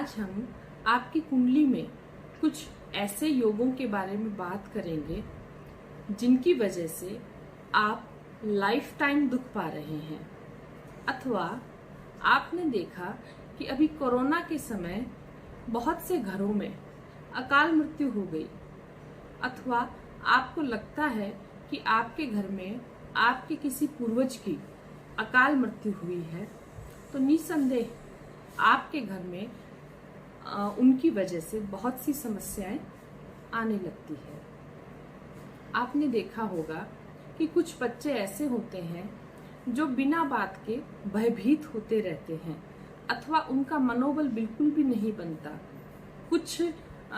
आज हम आपकी कुंडली में कुछ ऐसे योगों के बारे में बात करेंगे जिनकी वजह से आप लाइफ टाइम दुख पा रहे हैं, अथवा आपने देखा कि अभी कोरोना के समय बहुत से घरों में अकाल मृत्यु हो गई, अथवा आपको लगता है कि आपके घर में आपके किसी पूर्वज की अकाल मृत्यु हुई है, तो निसंदेह आपके घर में उनकी वजह से बहुत सी समस्याएं आने लगती है। आपने देखा होगा कि कुछ बच्चे ऐसे होते हैं जो बिना बात के भयभीत होते रहते हैं, अथवा उनका मनोबल बिल्कुल भी नहीं बनता। कुछ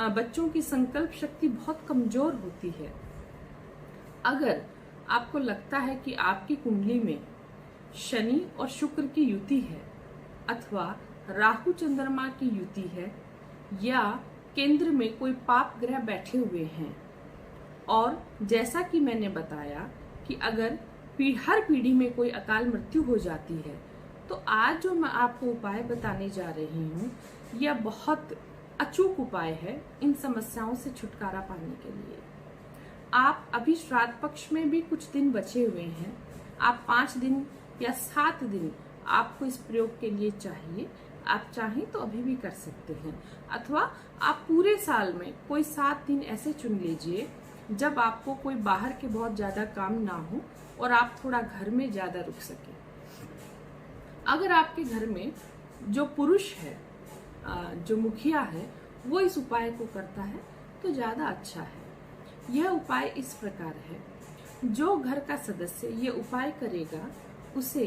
बच्चों की संकल्प शक्ति बहुत कमजोर होती है। अगर आपको लगता है कि आपकी कुंडली में शनि और शुक्र की युति है, अथवा राहु चंद्रमा की युति है, या केंद्र में कोई पाप ग्रह बैठे हुए हैं, और जैसा कि मैंने बताया कि अगर हर पीढ़ी में कोई अकाल मृत्यु हो जाती है, तो आज जो मैं आपको उपाय बताने जा रही हूँ यह बहुत अचूक उपाय है इन समस्याओं से छुटकारा पाने के लिए। आप अभी श्राद्ध पक्ष में भी कुछ दिन बचे हुए हैं, आप 5 दिन या 7 दिन आपको इस प्रयोग के लिए चाहिए। आप चाहें तो अभी भी कर सकते हैं, अथवा आप पूरे साल में कोई 7 दिन ऐसे चुन लीजिए जब आपको कोई बाहर के बहुत ज्यादा काम ना हो और आप थोड़ा घर में ज्यादा रुक सके। अगर आपके घर में जो पुरुष है, जो मुखिया है, वो इस उपाय को करता है तो ज्यादा अच्छा है। यह उपाय इस प्रकार है, जो घर का सदस्य ये उपाय करेगा उसे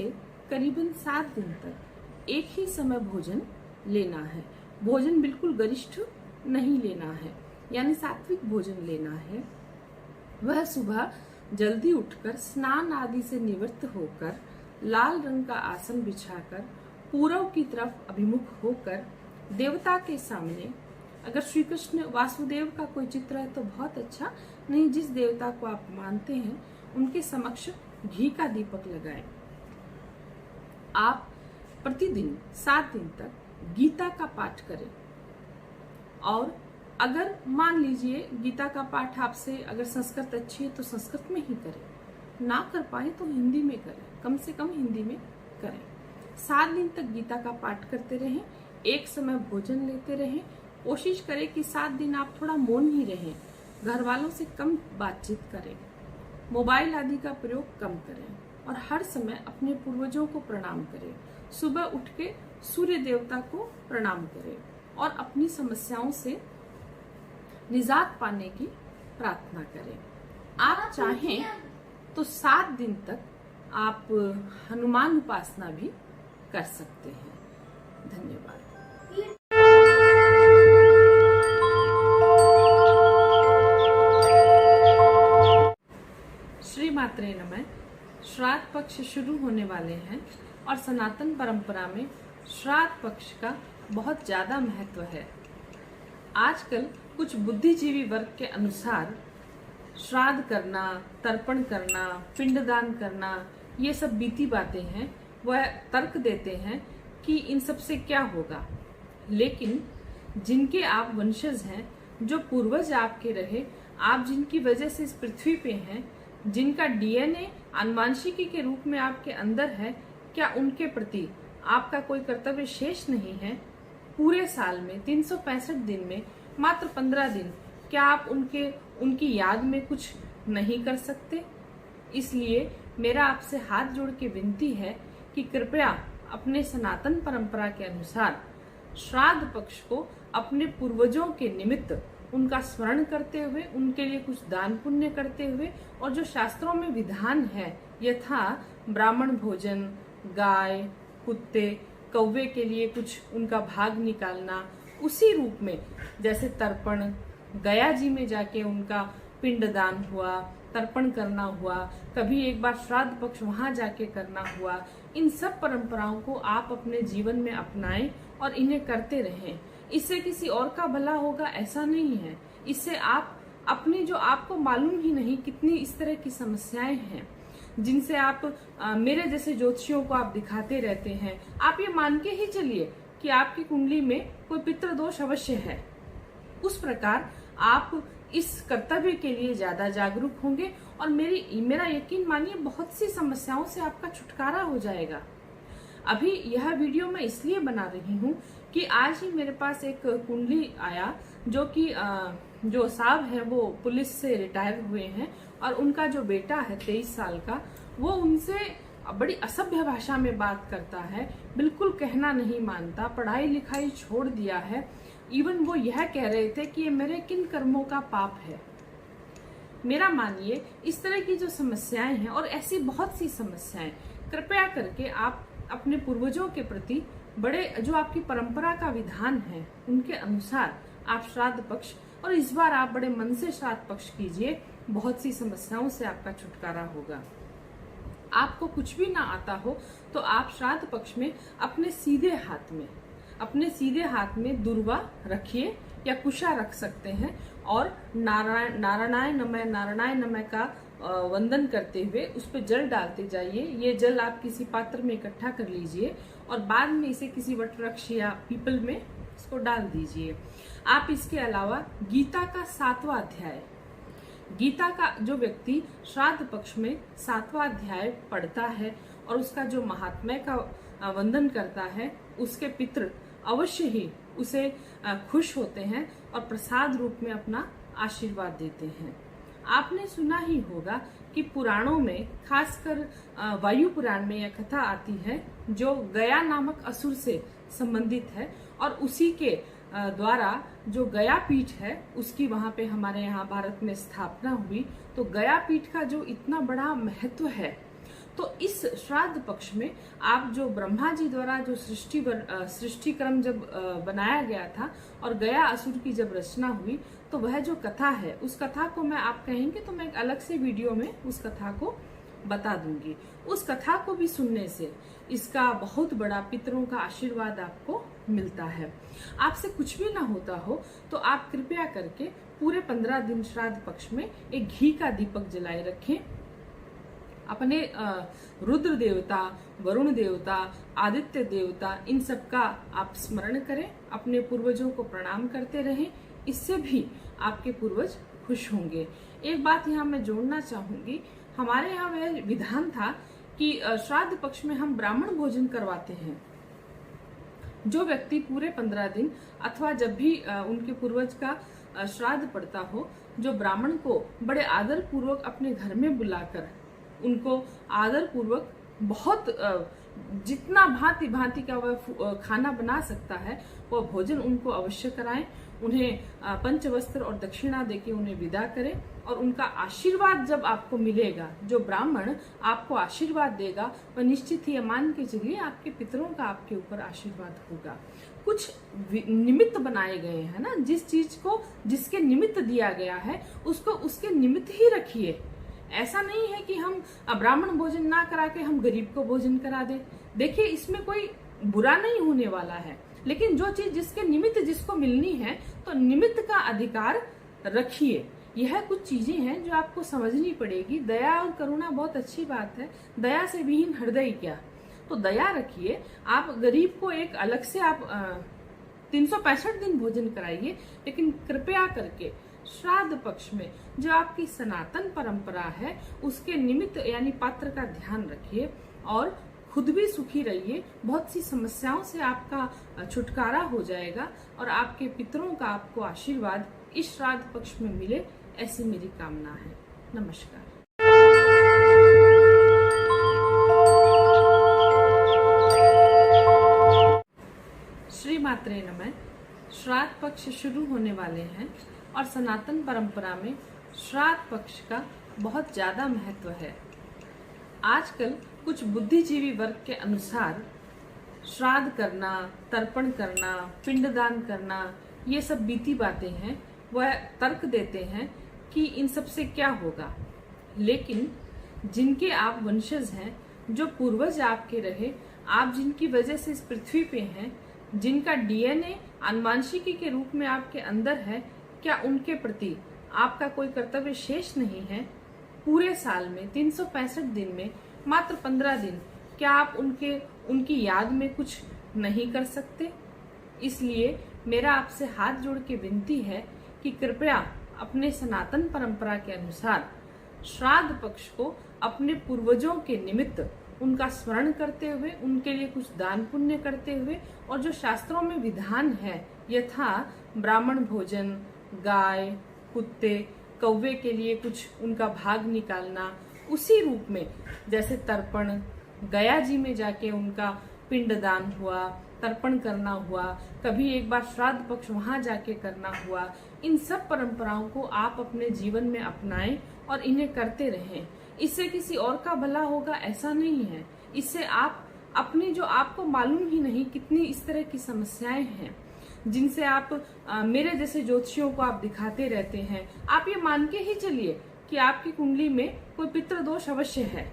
करीबन 7 दिन तक एक ही समय भोजन लेना है। भोजन बिल्कुल गरिष्ठ नहीं लेना है, यानी सात्विक भोजन लेना है। वह सुबह जल्दी उठकर स्नान आदि से निवृत्त होकर लाल रंग का आसन बिछाकर पूर्व की तरफ अभिमुख होकर देवता के सामने, अगर श्री कृष्ण वासुदेव का कोई चित्र है तो बहुत अच्छा, नहीं जिस देवता को आप मानते हैं उनके समक्ष घी का दीपक लगाएं। आप प्रतिदिन 7 दिन तक गीता का पाठ करें, और अगर मान लीजिए गीता का पाठ आपसे अगर संस्कृत अच्छी है तो संस्कृत में ही करें, ना कर पाए तो हिंदी में करें, कम से कम हिंदी में करें। 7 दिन तक गीता का पाठ करते रहें, एक समय भोजन लेते रहें। कोशिश करें कि 7 दिन आप थोड़ा मौन ही रहें, घर वालों से कम बातचीत करें, मोबाइल आदि का प्रयोग कम करें, और हर समय अपने पूर्वजों को प्रणाम करें। सुबह उठ के सूर्य देवता को प्रणाम करें और अपनी समस्याओं से निजात पाने की प्रार्थना करें। आप चाहें तो 7 दिन तक आप हनुमान उपासना भी कर सकते हैं। धन्यवाद। श्री मात्रे नमः। श्राद्ध पक्ष शुरू होने वाले हैं और सनातन परंपरा में श्राद्ध पक्ष का बहुत ज्यादा महत्व है। आजकल कुछ बुद्धिजीवी वर्ग के अनुसार श्राद्ध करना, तर्पण करना, पिंडदान करना, ये सब बीती बातें हैं। वह तर्क देते हैं कि इन सब से क्या होगा, लेकिन जिनके आप वंशज हैं, जो पूर्वज आपके रहे, आप जिनकी वजह से इस पृथ्वी पे हैं, जिनका डीएनए आनुवांशिकी के रूप में आपके अंदर है, क्या उनके प्रति आपका कोई कर्तव्य शेष नहीं है? पूरे साल में 365 दिन में मात्र 15 दिन क्या आप उनकी याद में कुछ नहीं कर सकते? इसलिए मेरा आपसे हाथ जोड़ के विनती है कि कृपया अपने सनातन परंपरा के अनुसार श्राद्ध पक्ष को अपने पूर्वजों के निमित्त उनका स्मरण करते हुए, उनके लिए कुछ दान पुण्य करते हुए, और जो शास्त्रों में विधान है, यथा ब्राह्मण भोजन, गाय, कुत्ते, कौवे के लिए कुछ उनका भाग निकालना, उसी रूप में जैसे तर्पण, गया जी में जाके उनका पिंडदान हुआ, तर्पण करना हुआ, कभी एक बार श्राद्ध पक्ष वहां जाके करना हुआ, इन सब परंपराओं को आप अपने जीवन में अपनाएं और इन्हें करते रहें। इससे किसी और का भला होगा ऐसा नहीं है। इससे आप अपनी, जो आपको मालूम ही नहीं कितनी इस तरह की समस्याएं हैं जिनसे आप मेरे जैसे ज्योतिषियों को आप दिखाते रहते हैं, आप ये मान के ही चलिए कि आपकी कुंडली में कोई पितृदोष अवश्य है। उस प्रकार आप इस कर्तव्य के लिए ज्यादा जागरूक होंगे और मेरा यकीन मानिए बहुत सी समस्याओं से आपका छुटकारा हो जाएगा। अभी यह वीडियो मैं इसलिए बना रही हूँ कि आज ही मेरे पास एक कुंडली आया जो कि जो साहब है वो पुलिस से रिटायर हुए हैं और उनका जो बेटा है 23 साल का, वो उनसे बड़ी असभ्य भाषा में बात करता है, बिल्कुल कहना नहीं मानता, पढ़ाई लिखाई छोड़ दिया है। इवन वो यह कह रहे थे कि ये मेरे किन कर्मों का पाप है। मेरा मानिए इस तरह की जो समस्याएं हैं और ऐसी बहुत सी समस्याएं, कृपया करके आप अपने पूर्वजों के प्रति बड़े जो आपकी परंपरा का विधान है उनके अनुसार आप श्राद्ध पक्ष, और इस बार आप बड़े मन से श्राद्ध पक्ष कीजिए, बहुत सी समस्याओं से आपका छुटकारा होगा। आपको कुछ भी ना आता हो तो आप श्राद्ध पक्ष में अपने सीधे हाथ में दुर्वा रखिए या कुशा रख सकते हैं और नारायणाय नमः का वंदन करते हुए उस पर जल डालते जाइए। ये जल आप किसी पात्र में इकट्ठा कर लीजिए और बाद में इसे किसी वटवृक्ष या पीपल में इसको डाल दीजिए। आप इसके अलावा गीता का 7वां अध्याय, गीता का जो व्यक्ति श्राद्ध पक्ष में 7वां अध्याय पढ़ता है और उसका जो महात्म्य का वंदन करता है, उसके पितृ अवश्य ही उसे खुश होते हैं और प्रसाद रूप में अपना आशीर्वाद देते हैं। आपने सुना ही होगा कि पुराणों में, खासकर वायु पुराण में यह कथा आती है जो गया नामक असुर से संबंधित है और उसी के द्वारा जो गया पीठ है उसकी वहां पे हमारे यहाँ भारत में स्थापना हुई। तो गया पीठ का जो इतना बड़ा महत्व है, तो इस श्राद्ध पक्ष में आप जो ब्रह्मा जी द्वारा जो सृष्टि क्रम जब बनाया गया था और गया असुर की जब रचना हुई, तो वह जो कथा है उस कथा को मैं, आप कहेंगे तो मैं एक अलग से वीडियो में उस कथा को बता दूंगी। उस कथा को भी सुनने से इसका बहुत बड़ा पितरों का आशीर्वाद आपको मिलता है। आपसे कुछ भी ना होता हो तो आप कृपया करके पूरे 15 दिन श्राद्ध पक्ष में एक घी का दीपक जलाए रखें। अपने रुद्र देवता, वरुण देवता, आदित्य देवता, इन सब का आप स्मरण करें, अपने पूर्वजों को प्रणाम करते रहें। इससे भी आपके पूर्वज खुश होंगे। एक बात यहाँ मैं जोड़ना चाहूंगी, हमारे यहाँ वह विधान था कि श्राद्ध पक्ष में हम ब्राह्मण भोजन करवाते हैं। जो व्यक्ति पूरे 15 दिन अथवा जब भी उनके पूर्वज का श्राद्ध पड़ता हो, जो ब्राह्मण को बड़े आदर पूर्वक अपने घर में बुलाकर उनको आदर पूर्वक बहुत जितना भांति भांति का वह खाना बना सकता है वह भोजन उनको अवश्य कराएं। उन्हें पंचवस्त्र और दक्षिणा देके उन्हें विदा करें और उनका आशीर्वाद जब आपको मिलेगा, जो ब्राह्मण आपको आशीर्वाद देगा वह निश्चित ही मान के चलिए आपके पितरों का आपके ऊपर आशीर्वाद होगा। कुछ निमित्त बनाए गए हैं ना, जिस चीज को जिसके निमित्त दिया गया है उसको उसके निमित्त ही रखिए। ऐसा नहीं है कि हम ब्राह्मण भोजन ना करा के हम गरीब को भोजन करा दें। देखिए इसमें कोई बुरा नहीं होने वाला है, लेकिन जो चीज जिसके निमित्त जिसको मिलनी है तो निमित्त का अधिकार रखिए। यह कुछ चीजें हैं जो आपको समझनी पड़ेगी। दया और करुणा बहुत अच्छी बात है, दया से विहीन हृदय क्या, तो दया रखिए। आप गरीब को एक अलग से आप 365 दिन भोजन कराइए, लेकिन कृपया करके श्राद्ध पक्ष में जो आपकी सनातन परंपरा है उसके निमित्त यानी पात्र का ध्यान रखिए और खुद भी सुखी रहिए। बहुत सी समस्याओं से आपका छुटकारा हो जाएगा और आपके पितरों का आपको आशीर्वाद इस श्राद्ध पक्ष में मिले, ऐसी मेरी कामना है। नमस्कार। श्री मात्रे नमः। श्राद्ध पक्ष शुरू होने वाले हैं और सनातन परंपरा में श्राद्ध पक्ष का बहुत ज्यादा महत्व है। आजकल कुछ बुद्धिजीवी वर्ग के अनुसार श्राद्ध करना, तर्पण करना, पिंडदान करना, ये सब बीती बातें हैं। वह तर्क देते हैं कि इन सब से क्या होगा, लेकिन जिनके आप वंशज हैं, जो पूर्वज आपके रहे, आप जिनकी वजह से इस पृथ्वी पे हैं, जिनका डीएनए आनुवांशिकी के रूप में आपके अंदर है, क्या उनके प्रति आपका कोई कर्तव्य शेष नहीं है? पूरे साल में 365 दिन में मात्र 15 दिन क्या आप उनकी याद में कुछ नहीं कर सकते? इसलिए मेरा आपसे हाथ जोड़ के विनती है कि कृपया अपने सनातन परंपरा के अनुसार श्राद्ध पक्ष को अपने पूर्वजों के निमित्त उनका स्मरण करते हुए, उनके लिए कुछ दान पुण्य करते हुए, और जो शास्त्रों में विधान है यथा ब्राह्मण भोजन, गाय, कुत्ते, कौवे के लिए कुछ उनका भाग निकालना, उसी रूप में जैसे तर्पण, गया जी में जाके उनका पिंडदान हुआ, तर्पण करना हुआ, कभी एक बार श्राद्ध पक्ष वहां जाके करना हुआ, इन सब परंपराओं को आप अपने जीवन में अपनाएं और इन्हें करते रहें। इससे किसी और का भला होगा ऐसा नहीं है, इससे आप अपनी, जो आपको मालूम ही नहीं कितनी इस तरह की समस्याएं हैं जिनसे आप मेरे जैसे ज्योतिषियों को आप दिखाते रहते हैं, आप ये मान के ही चलिए कि आपकी कुंडली में कोई पितृदोष अवश्य है।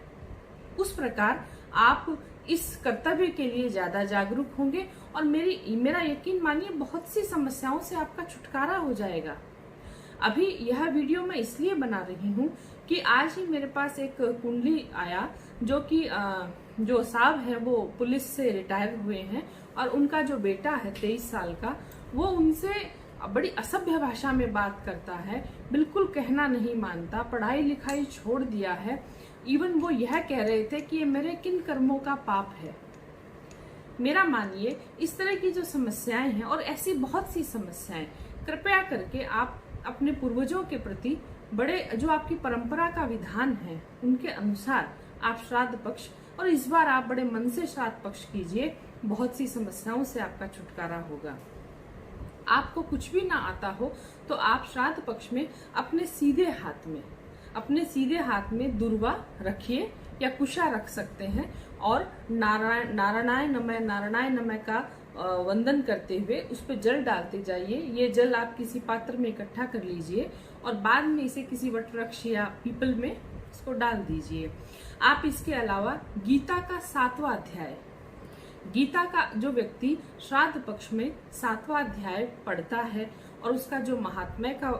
उस प्रकार आप इस कर्तव्य के लिए ज्यादा जागरूक होंगे और मेरा यकीन मानिए बहुत सी समस्याओं से आपका छुटकारा हो जाएगा। अभी यह वीडियो मैं इसलिए बना रही हूँ कि आज ही मेरे पास एक कुंडली आया जो कि जो साहब है वो पुलिस से रिटायर हुए हैं और उनका जो बेटा है 23 साल का, वो उनसे बड़ी असभ्य भाषा में बात करता है, बिल्कुल कहना नहीं मानता, पढ़ाई लिखाई छोड़ दिया है। इवन वो यह कह रहे थे कि ये मेरे किन कर्मों का पाप है। मेरा मानिए इस तरह की जो समस्याएं हैं और ऐसी बहुत सी समस्याएं, कृपया करके आप अपने पूर्वजों के प्रति बड़े, जो आपकी परंपरा का विधान है उनके अनुसार आप श्राद्ध पक्ष, और इस बार आप बड़े मन से श्राद्ध पक्ष कीजिए, बहुत सी समस्याओं से आपका छुटकारा होगा। आपको कुछ भी ना आता हो तो आप श्राद्ध पक्ष में अपने सीधे हाथ में दुर्वा रखिए या कुशा रख सकते हैं और नारायणाय नमः का वंदन करते हुए उस पर जल डालते जाइए। ये जल आप किसी पात्र में इकट्ठा कर लीजिए और बाद में इसे किसी वट वृक्ष या पीपल में इसको डाल दीजिए। आप इसके अलावा गीता का 7वां अध्याय, गीता का जो व्यक्ति श्राद्ध पक्ष में 7वां अध्याय पढ़ता है और उसका जो महात्म्य का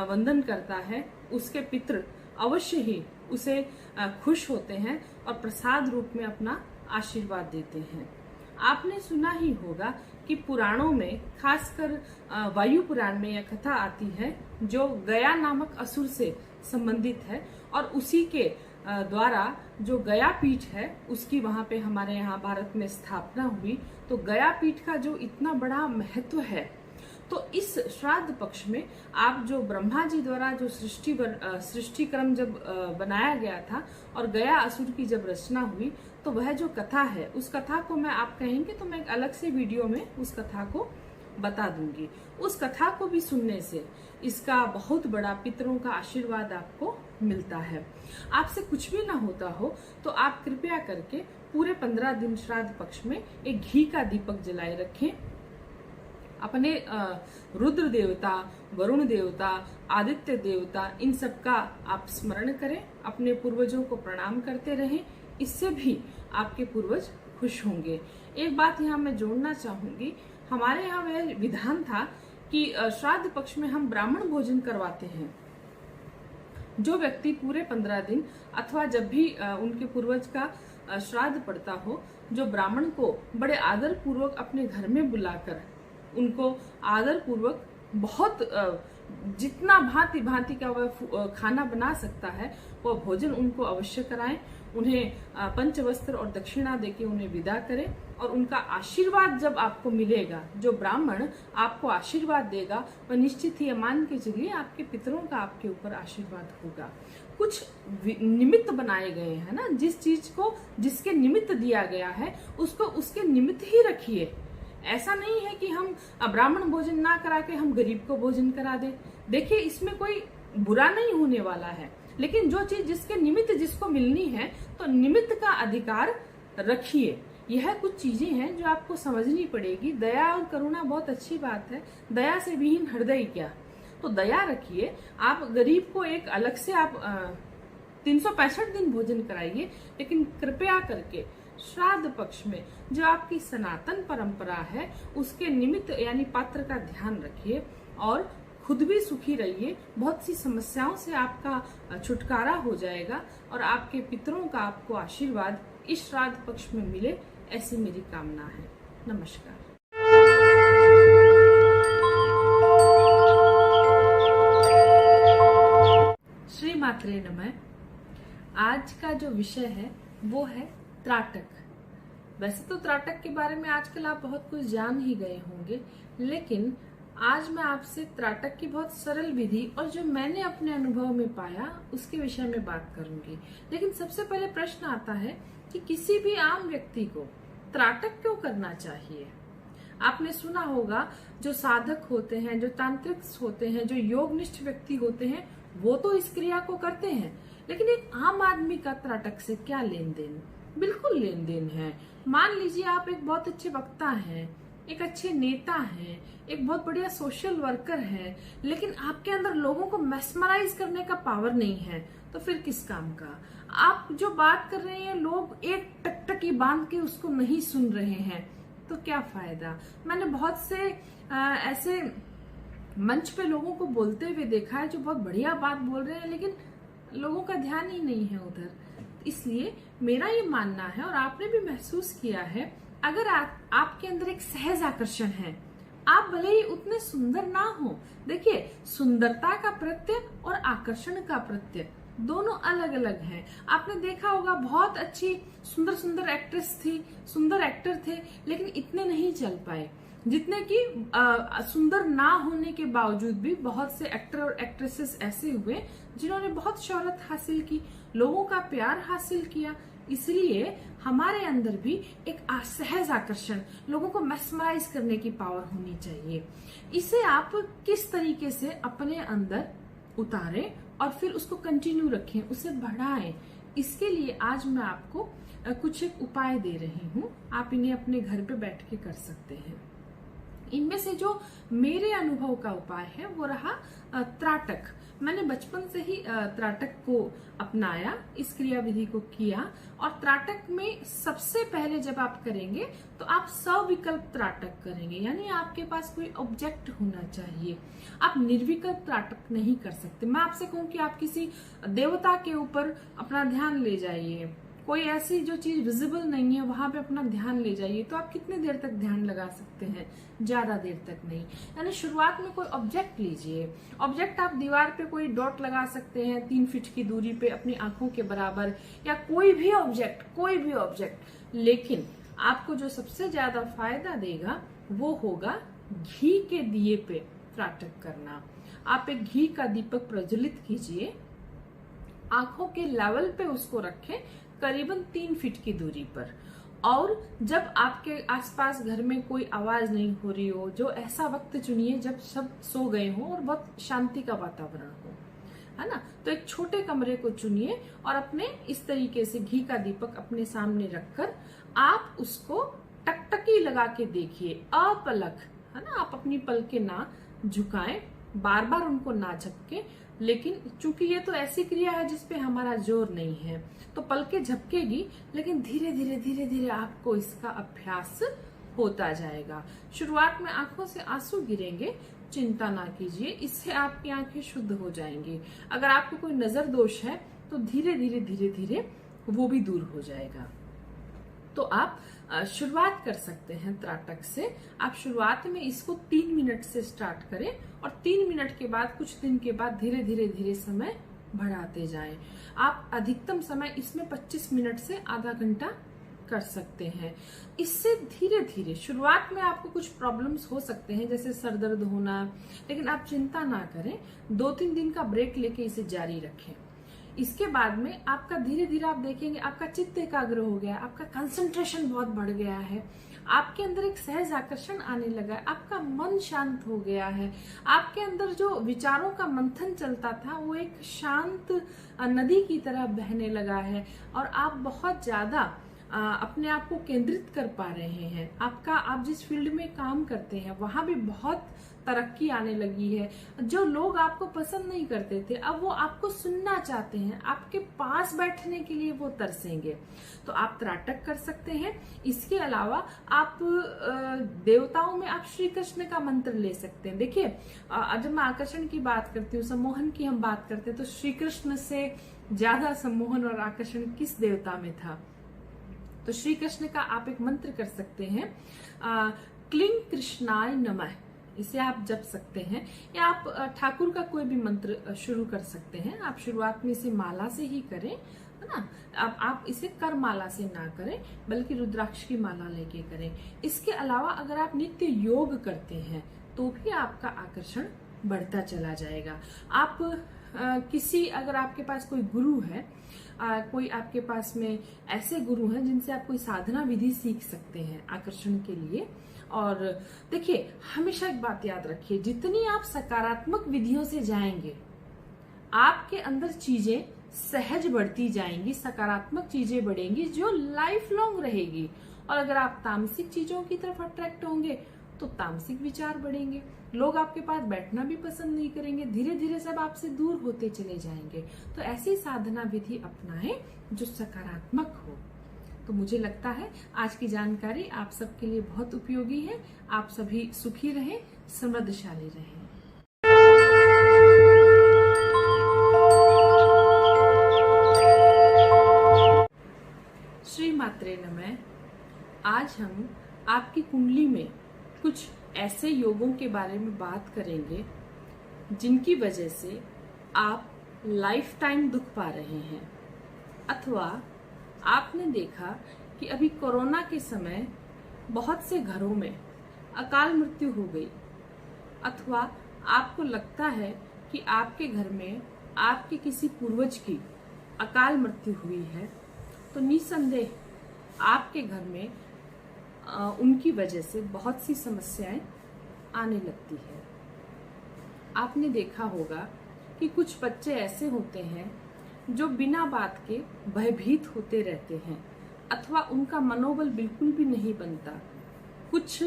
वंदन करता है, उसके पितृ अवश्य ही उसे खुश होते हैं और प्रसाद रूप में अपना आशीर्वाद देते हैं। आपने सुना ही होगा कि पुराणों में, खासकर वायु पुराण में यह कथा आती है जो गया नामक असुर से संबंधित है और उसी के द्वारा जो गया पीठ है उसकी वहां पे हमारे यहाँ भारत में स्थापना हुई। तो गया पीठ का जो इतना बड़ा महत्व है, तो इस श्राद्ध पक्ष में आप जो ब्रह्मा जी द्वारा जो सृष्टि क्रम जब बनाया गया था और गया असुर की जब रचना हुई, तो वह जो कथा है उस कथा को मैं, आप कहेंगे तो मैं एक अलग से वीडियो में उस कथा को बता दूंगी। उस कथा को भी सुनने से इसका बहुत बड़ा पितरों का आशीर्वाद आपको मिलता है। आपसे कुछ भी ना होता हो तो आप कृपया करके पूरे 15 दिन श्राद्ध पक्ष में एक घी का दीपक जलाए रखें। अपने रुद्र देवता, वरुण देवता, आदित्य देवता, इन सब का आप स्मरण करें, अपने पूर्वजों को प्रणाम करते रहें, इससे भी आपके पूर्वज खुश होंगे। एक बात यहाँ मैं जोड़ना चाहूंगी, हमारे यहाँ वह विधान था कि श्राद्ध पक्ष में हम ब्राह्मण भोजन करवाते हैं। जो व्यक्ति पूरे 15 दिन अथवा जब भी उनके पूर्वज का श्राद्ध पड़ता हो, जो ब्राह्मण को बड़े आदर पूर्वक अपने घर में बुलाकर उनको आदर पूर्वक बहुत जितना भांति भांति का वह खाना बना सकता है वह भोजन उनको अवश्य कराएं। उन्हें पंचवस्त्र और दक्षिणा देके उन्हें विदा करें और उनका आशीर्वाद जब आपको मिलेगा, जो ब्राह्मण आपको आशीर्वाद देगा, वह निश्चित ही मान के चलिए आपके पितरों का आपके ऊपर आशीर्वाद होगा। कुछ निमित्त बनाए गए हैं ना, जिस चीज को जिसके निमित्त दिया गया है उसको उसके निमित्त ही रखिए। ऐसा नहीं है कि हम ब्राह्मण भोजन ना करा के हम गरीब को भोजन करा दें। देखिए इसमें कोई बुरा नहीं होने वाला है, लेकिन जो चीज जिसके निमित्त जिसको मिलनी है तो निमित्त का अधिकार रखिए। यह कुछ चीजें हैं जो आपको समझनी पड़ेगी। दया और करुणा बहुत अच्छी बात है, दया से विहीन हृदय क्या, तो दया रखिए। आप गरीब को एक अलग से आप 365 दिन भोजन कराइए, लेकिन कृपया करके श्राद्ध पक्ष में जो आपकी सनातन परंपरा है उसके निमित्त यानी पात्र का ध्यान रखिए और खुद भी सुखी रहिए। बहुत सी समस्याओं से आपका छुटकारा हो जाएगा और आपके पितरों का आपको आशीर्वाद इस श्राद्ध पक्ष में मिले, ऐसी मेरी कामना है। नमस्कार। मात्रे नमः। आज का जो विषय है वो है त्राटक। वैसे तो त्राटक के बारे में आजकल आप बहुत कुछ जान ही गए होंगे, लेकिन आज मैं आपसे त्राटक की बहुत सरल विधि और जो मैंने अपने अनुभव में पाया उसके विषय में बात करूंगी। लेकिन सबसे पहले प्रश्न आता है कि किसी भी आम व्यक्ति को त्राटक क्यों करना चाहिए। आपने सुना होगा जो साधक होते हैं, जो तांत्रिक होते हैं, जो योगनिष्ठ व्यक्ति होते हैं, वो तो इस क्रिया को करते हैं, लेकिन एक आम आदमी का त्राटक से क्या लेन देन? बिल्कुल लेन देन है। मान लीजिए आप एक बहुत अच्छे वक्ता हैं, एक अच्छे नेता हैं, एक बहुत बढ़िया सोशल वर्कर हैं, लेकिन आपके अंदर लोगों को मेस्मराइज करने का पावर नहीं है, तो फिर किस काम का? आप जो बात कर रहे हैं लोग एक टकटकी बांध के उसको नहीं सुन रहे हैं, तो क्या फायदा? मैंने बहुत से ऐसे मंच पे लोगों को बोलते हुए देखा है जो बहुत बढ़िया बात बोल रहे हैं, लेकिन लोगों का ध्यान ही नहीं है उधर। इसलिए मेरा ये मानना है, और आपने भी महसूस किया है, अगर आपके अंदर एक सहज आकर्षण है, आप भले ही उतने सुंदर ना हो। देखिए, सुंदरता का प्रत्यय और आकर्षण का प्रत्यय दोनों अलग अलग हैं। आपने देखा होगा बहुत अच्छी सुंदर सुंदर एक्ट्रेस थी, सुंदर एक्टर थे, लेकिन इतने नहीं चल पाए जितने कि सुंदर ना होने के बावजूद भी बहुत से एक्टर और एक्ट्रेसेस ऐसे हुए जिन्होंने बहुत शोहरत हासिल की, लोगों का प्यार हासिल किया। इसलिए हमारे अंदर भी एक सहज आकर्षण, लोगों को मेस्मराइज करने की पावर होनी चाहिए। इसे आप किस तरीके से अपने अंदर उतारें और फिर उसको कंटिन्यू रखें, उसे बढ़ाएं, इसके लिए आज मैं आपको कुछ एक उपाय दे रही हूँ। आप इन्हें अपने घर पे बैठ के कर सकते हैं। इनमें से जो मेरे अनुभव का उपाय है वो रहा त्राटक। मैंने बचपन से ही त्राटक को अपनाया, इस क्रिया विधि को किया। और त्राटक में सबसे पहले जब आप करेंगे तो आप सविकल्प त्राटक करेंगे, यानी आपके पास कोई ऑब्जेक्ट होना चाहिए। आप निर्विकल्प त्राटक नहीं कर सकते। मैं आपसे कहूं कि आप किसी देवता के ऊपर अपना ध्यान ले जाइए, कोई ऐसी जो चीज विजिबल नहीं है वहां पे अपना ध्यान ले जाइए, तो आप कितने देर तक ध्यान लगा सकते हैं? ज्यादा देर तक नहीं। यानी शुरुआत में कोई ऑब्जेक्ट लीजिए। ऑब्जेक्ट आप दीवार पे कोई डॉट लगा सकते हैं 3 फीट की दूरी पे अपनी आंखों के बराबर, या कोई भी ऑब्जेक्ट। लेकिन आपको जो सबसे ज्यादा फायदा देगा वो होगा घी के दिए पे त्राटक करना। आप एक घी का दीपक प्रज्वलित कीजिए, आंखों के लेवल पे उसको रखें, करीबन 3 फीट की दूरी पर। और जब आपके आसपास घर में कोई आवाज नहीं हो रही हो, जो ऐसा वक्त चुनिए जब सब सो गए हो और बहुत शांति का वातावरण हो, है ना। तो एक छोटे कमरे को चुनिए और अपने इस तरीके से घी का दीपक अपने सामने रखकर आप उसको टकटकी लगा के देखिए, अपलक, है ना। आप अपनी पलकें ना झुकाएं, बार बार उनको ना झपके, लेकिन चूंकि ये तो ऐसी क्रिया है जिसपे हमारा जोर नहीं है, तो पलके झपकेगी, लेकिन धीरे धीरे आपको इसका अभ्यास होता जाएगा। शुरुआत में आंखों से आंसू गिरेंगे, चिंता ना कीजिए, इससे आपकी आंखें शुद्ध हो जाएंगी। अगर आपको कोई नजर दोष है तो धीरे धीरे वो भी दूर हो जाएगा। तो आप शुरुआत कर सकते हैं त्राटक से। आप शुरुआत में इसको 3 मिनट से स्टार्ट करें और 3 मिनट के बाद कुछ दिन के बाद धीरे धीरे समय बढ़ाते जाएं। आप अधिकतम समय इसमें 25 मिनट से आधा घंटा कर सकते हैं। इससे धीरे धीरे शुरुआत में आपको कुछ प्रॉब्लम्स हो सकते हैं, जैसे सर दर्द होना, लेकिन आप चिंता ना करें, 2-3 दिन का ब्रेक लेके इसे जारी रखें। इसके बाद में आपका धीरे धीरे आप देखेंगे आपका चित्त एकाग्र हो गया, आपका कंसंट्रेशन बहुत बढ़ गया है, आपके अंदर एक सहज आकर्षण आने लगा है, आपका मन शांत हो गया है, आपके अंदर जो विचारों का मंथन चलता था वो एक शांत नदी की तरह बहने लगा है, और आप बहुत ज्यादा अपने आप को केंद्रित कर पा रहे हैं। आप जिस फील्ड में काम करते हैं वहां भी बहुत तरक्की आने लगी है। जो लोग आपको पसंद नहीं करते थे अब वो आपको सुनना चाहते हैं, आपके पास बैठने के लिए वो तरसेंगे। तो आप त्राटक कर सकते हैं। इसके अलावा आप देवताओं में आप श्री कृष्ण का मंत्र ले सकते हैं। देखिए, जब मैं आकर्षण की बात करती हूँ, सम्मोहन की हम बात करते हैं, तो श्री कृष्ण से ज्यादा सम्मोहन और आकर्षण किस देवता में था? तो श्री कृष्ण का आप एक मंत्र कर सकते हैं, क्लीं कृष्णाय नमः। इसे आप जप सकते हैं या आप ठाकुर का कोई भी मंत्र शुरू कर सकते हैं। आप शुरुआत में इसे माला से ही करें, है ना। आप इसे कर माला से ना करें बल्कि रुद्राक्ष की माला लेके करें। इसके अलावा अगर आप नित्य योग करते हैं तो भी आपका आकर्षण बढ़ता चला जाएगा। आप किसी अगर आपके पास कोई गुरु है, कोई आपके पास में ऐसे गुरु हैं जिनसे आप कोई साधना विधि सीख सकते हैं आकर्षण के लिए। और देखिए, हमेशा एक बात याद रखिए, जितनी आप सकारात्मक विधियों से जाएंगे आपके अंदर चीजें सहज बढ़ती जाएंगी, सकारात्मक चीजें बढ़ेंगी जो लाइफ लॉन्ग रहेगी। और अगर आप तामसिक चीजों की तरफ अट्रैक्ट होंगे तो तामसिक विचार बढ़ेंगे, लोग आपके पास बैठना भी पसंद नहीं करेंगे, धीरे धीरे सब आपसे दूर होते चले जाएंगे। तो ऐसी साधना विधि अपनाएं जो सकारात्मक हो। तो मुझे लगता है आज की जानकारी आप सबके लिए बहुत उपयोगी है। आप सभी सुखी रहें, समृद्धशाली रहें। श्री मात्रे नमः। आज हम आपकी कुंडली में कुछ ऐसे योगों के बारे में बात करेंगे जिनकी वजह से आप लाइफ टाइम दुख पा रहे हैं, अथवा आपने देखा कि अभी कोरोना के समय बहुत से घरों में अकाल मृत्यु हो गई, अथवा आपको लगता है कि आपके घर में आपके किसी पूर्वज की अकाल मृत्यु हुई है, तो निसंदेह आपके घर में उनकी वजह से बहुत सी समस्याएं आने लगती है। आपने देखा होगा कि कुछ बच्चे ऐसे होते हैं जो बिना बात के भयभीत होते रहते हैं, अथवा उनका मनोबल बिल्कुल भी नहीं बनता। कुछ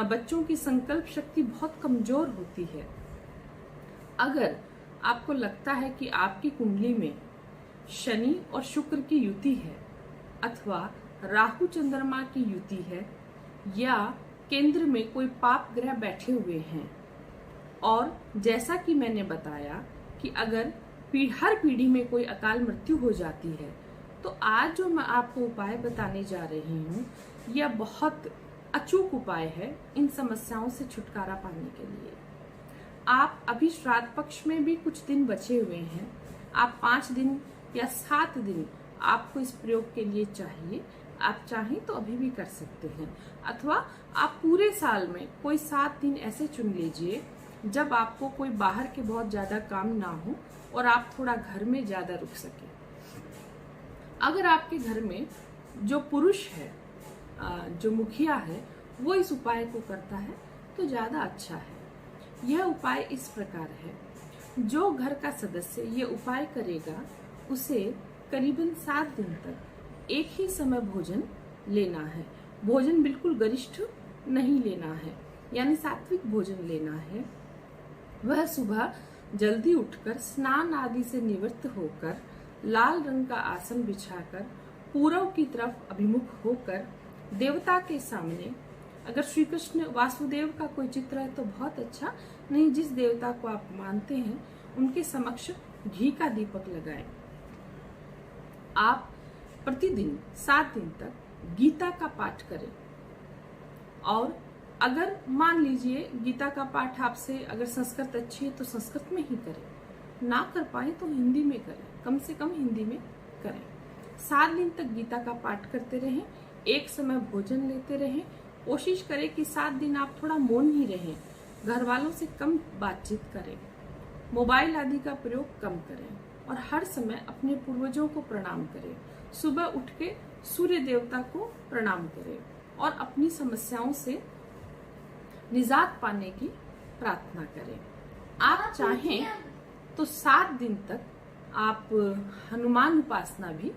बच्चों की संकल्प शक्ति बहुत कमजोर होती है। अगर आपको लगता है कि आपकी कुंडली में शनि और शुक्र की युति है, अथवा राहु चंद्रमा की युति है, या केंद्र में कोई पाप ग्रह बैठे हुए हैं, और जैसा कि मैंने बताया कि अगर हर पीढ़ी में कोई अकाल मृत्यु हो जाती है, तो आज जो मैं आपको उपाय बताने जा रही हूँ यह बहुत अचूक उपाय है इन समस्याओं से छुटकारा पाने के लिए। आप अभी श्राद्ध पक्ष में भी कुछ दिन बचे हुए हैं, आप 5 दिन या 7 दिन आपको इस प्रयोग के लिए चाहिए। आप चाहें तो अभी भी कर सकते हैं, अथवा आप पूरे साल में कोई 7 दिन ऐसे चुन लीजिए जब आपको कोई बाहर के बहुत ज्यादा काम ना हो और आप थोड़ा घर में ज्यादा रुक सके। अगर आपके घर में जो पुरुष है, जो मुखिया है, वो इस उपाय को करता है तो ज्यादा अच्छा है। यह उपाय इस प्रकार है, जो घर का सदस्य ये उपाय करेगा उसे करीबन 7 दिन तक एक ही समय भोजन लेना है। भोजन बिल्कुल गरिष्ठ नहीं लेना है, यानी सात्विक भोजन लेना है। वह सुबह जल्दी उठकर स्नान आदि से निवृत्त होकर लाल रंग का आसन बिछाकर पूर्व की तरफ अभिमुख होकर देवता के सामने, अगर श्री कृष्ण वासुदेव का कोई चित्र है तो बहुत अच्छा, नहीं जिस देवता को आप मानते हैं उनके समक्ष घी का दीपक लगाएं। आप प्रतिदिन 7 दिन तक गीता का पाठ करें, और अगर मान लीजिए गीता का पाठ आपसे अगर संस्कृत अच्छी है तो संस्कृत में ही करें, ना कर पाए तो हिंदी में करें, कम से कम हिंदी में करें। 7 दिन तक गीता का पाठ करते रहें, एक समय भोजन लेते रहें। कोशिश करें कि 7 दिन आप थोड़ा मौन ही रहें, घर वालों से कम बातचीत करें, मोबाइल आदि का प्रयोग कम करें, और हर समय अपने पूर्वजों को प्रणाम करें। सुबह उठ के सूर्य देवता को प्रणाम करें और अपनी समस्याओं से निजात पाने की प्रार्थना करें। आप चाहें तो 7 दिन तक आप हनुमान उपासना भी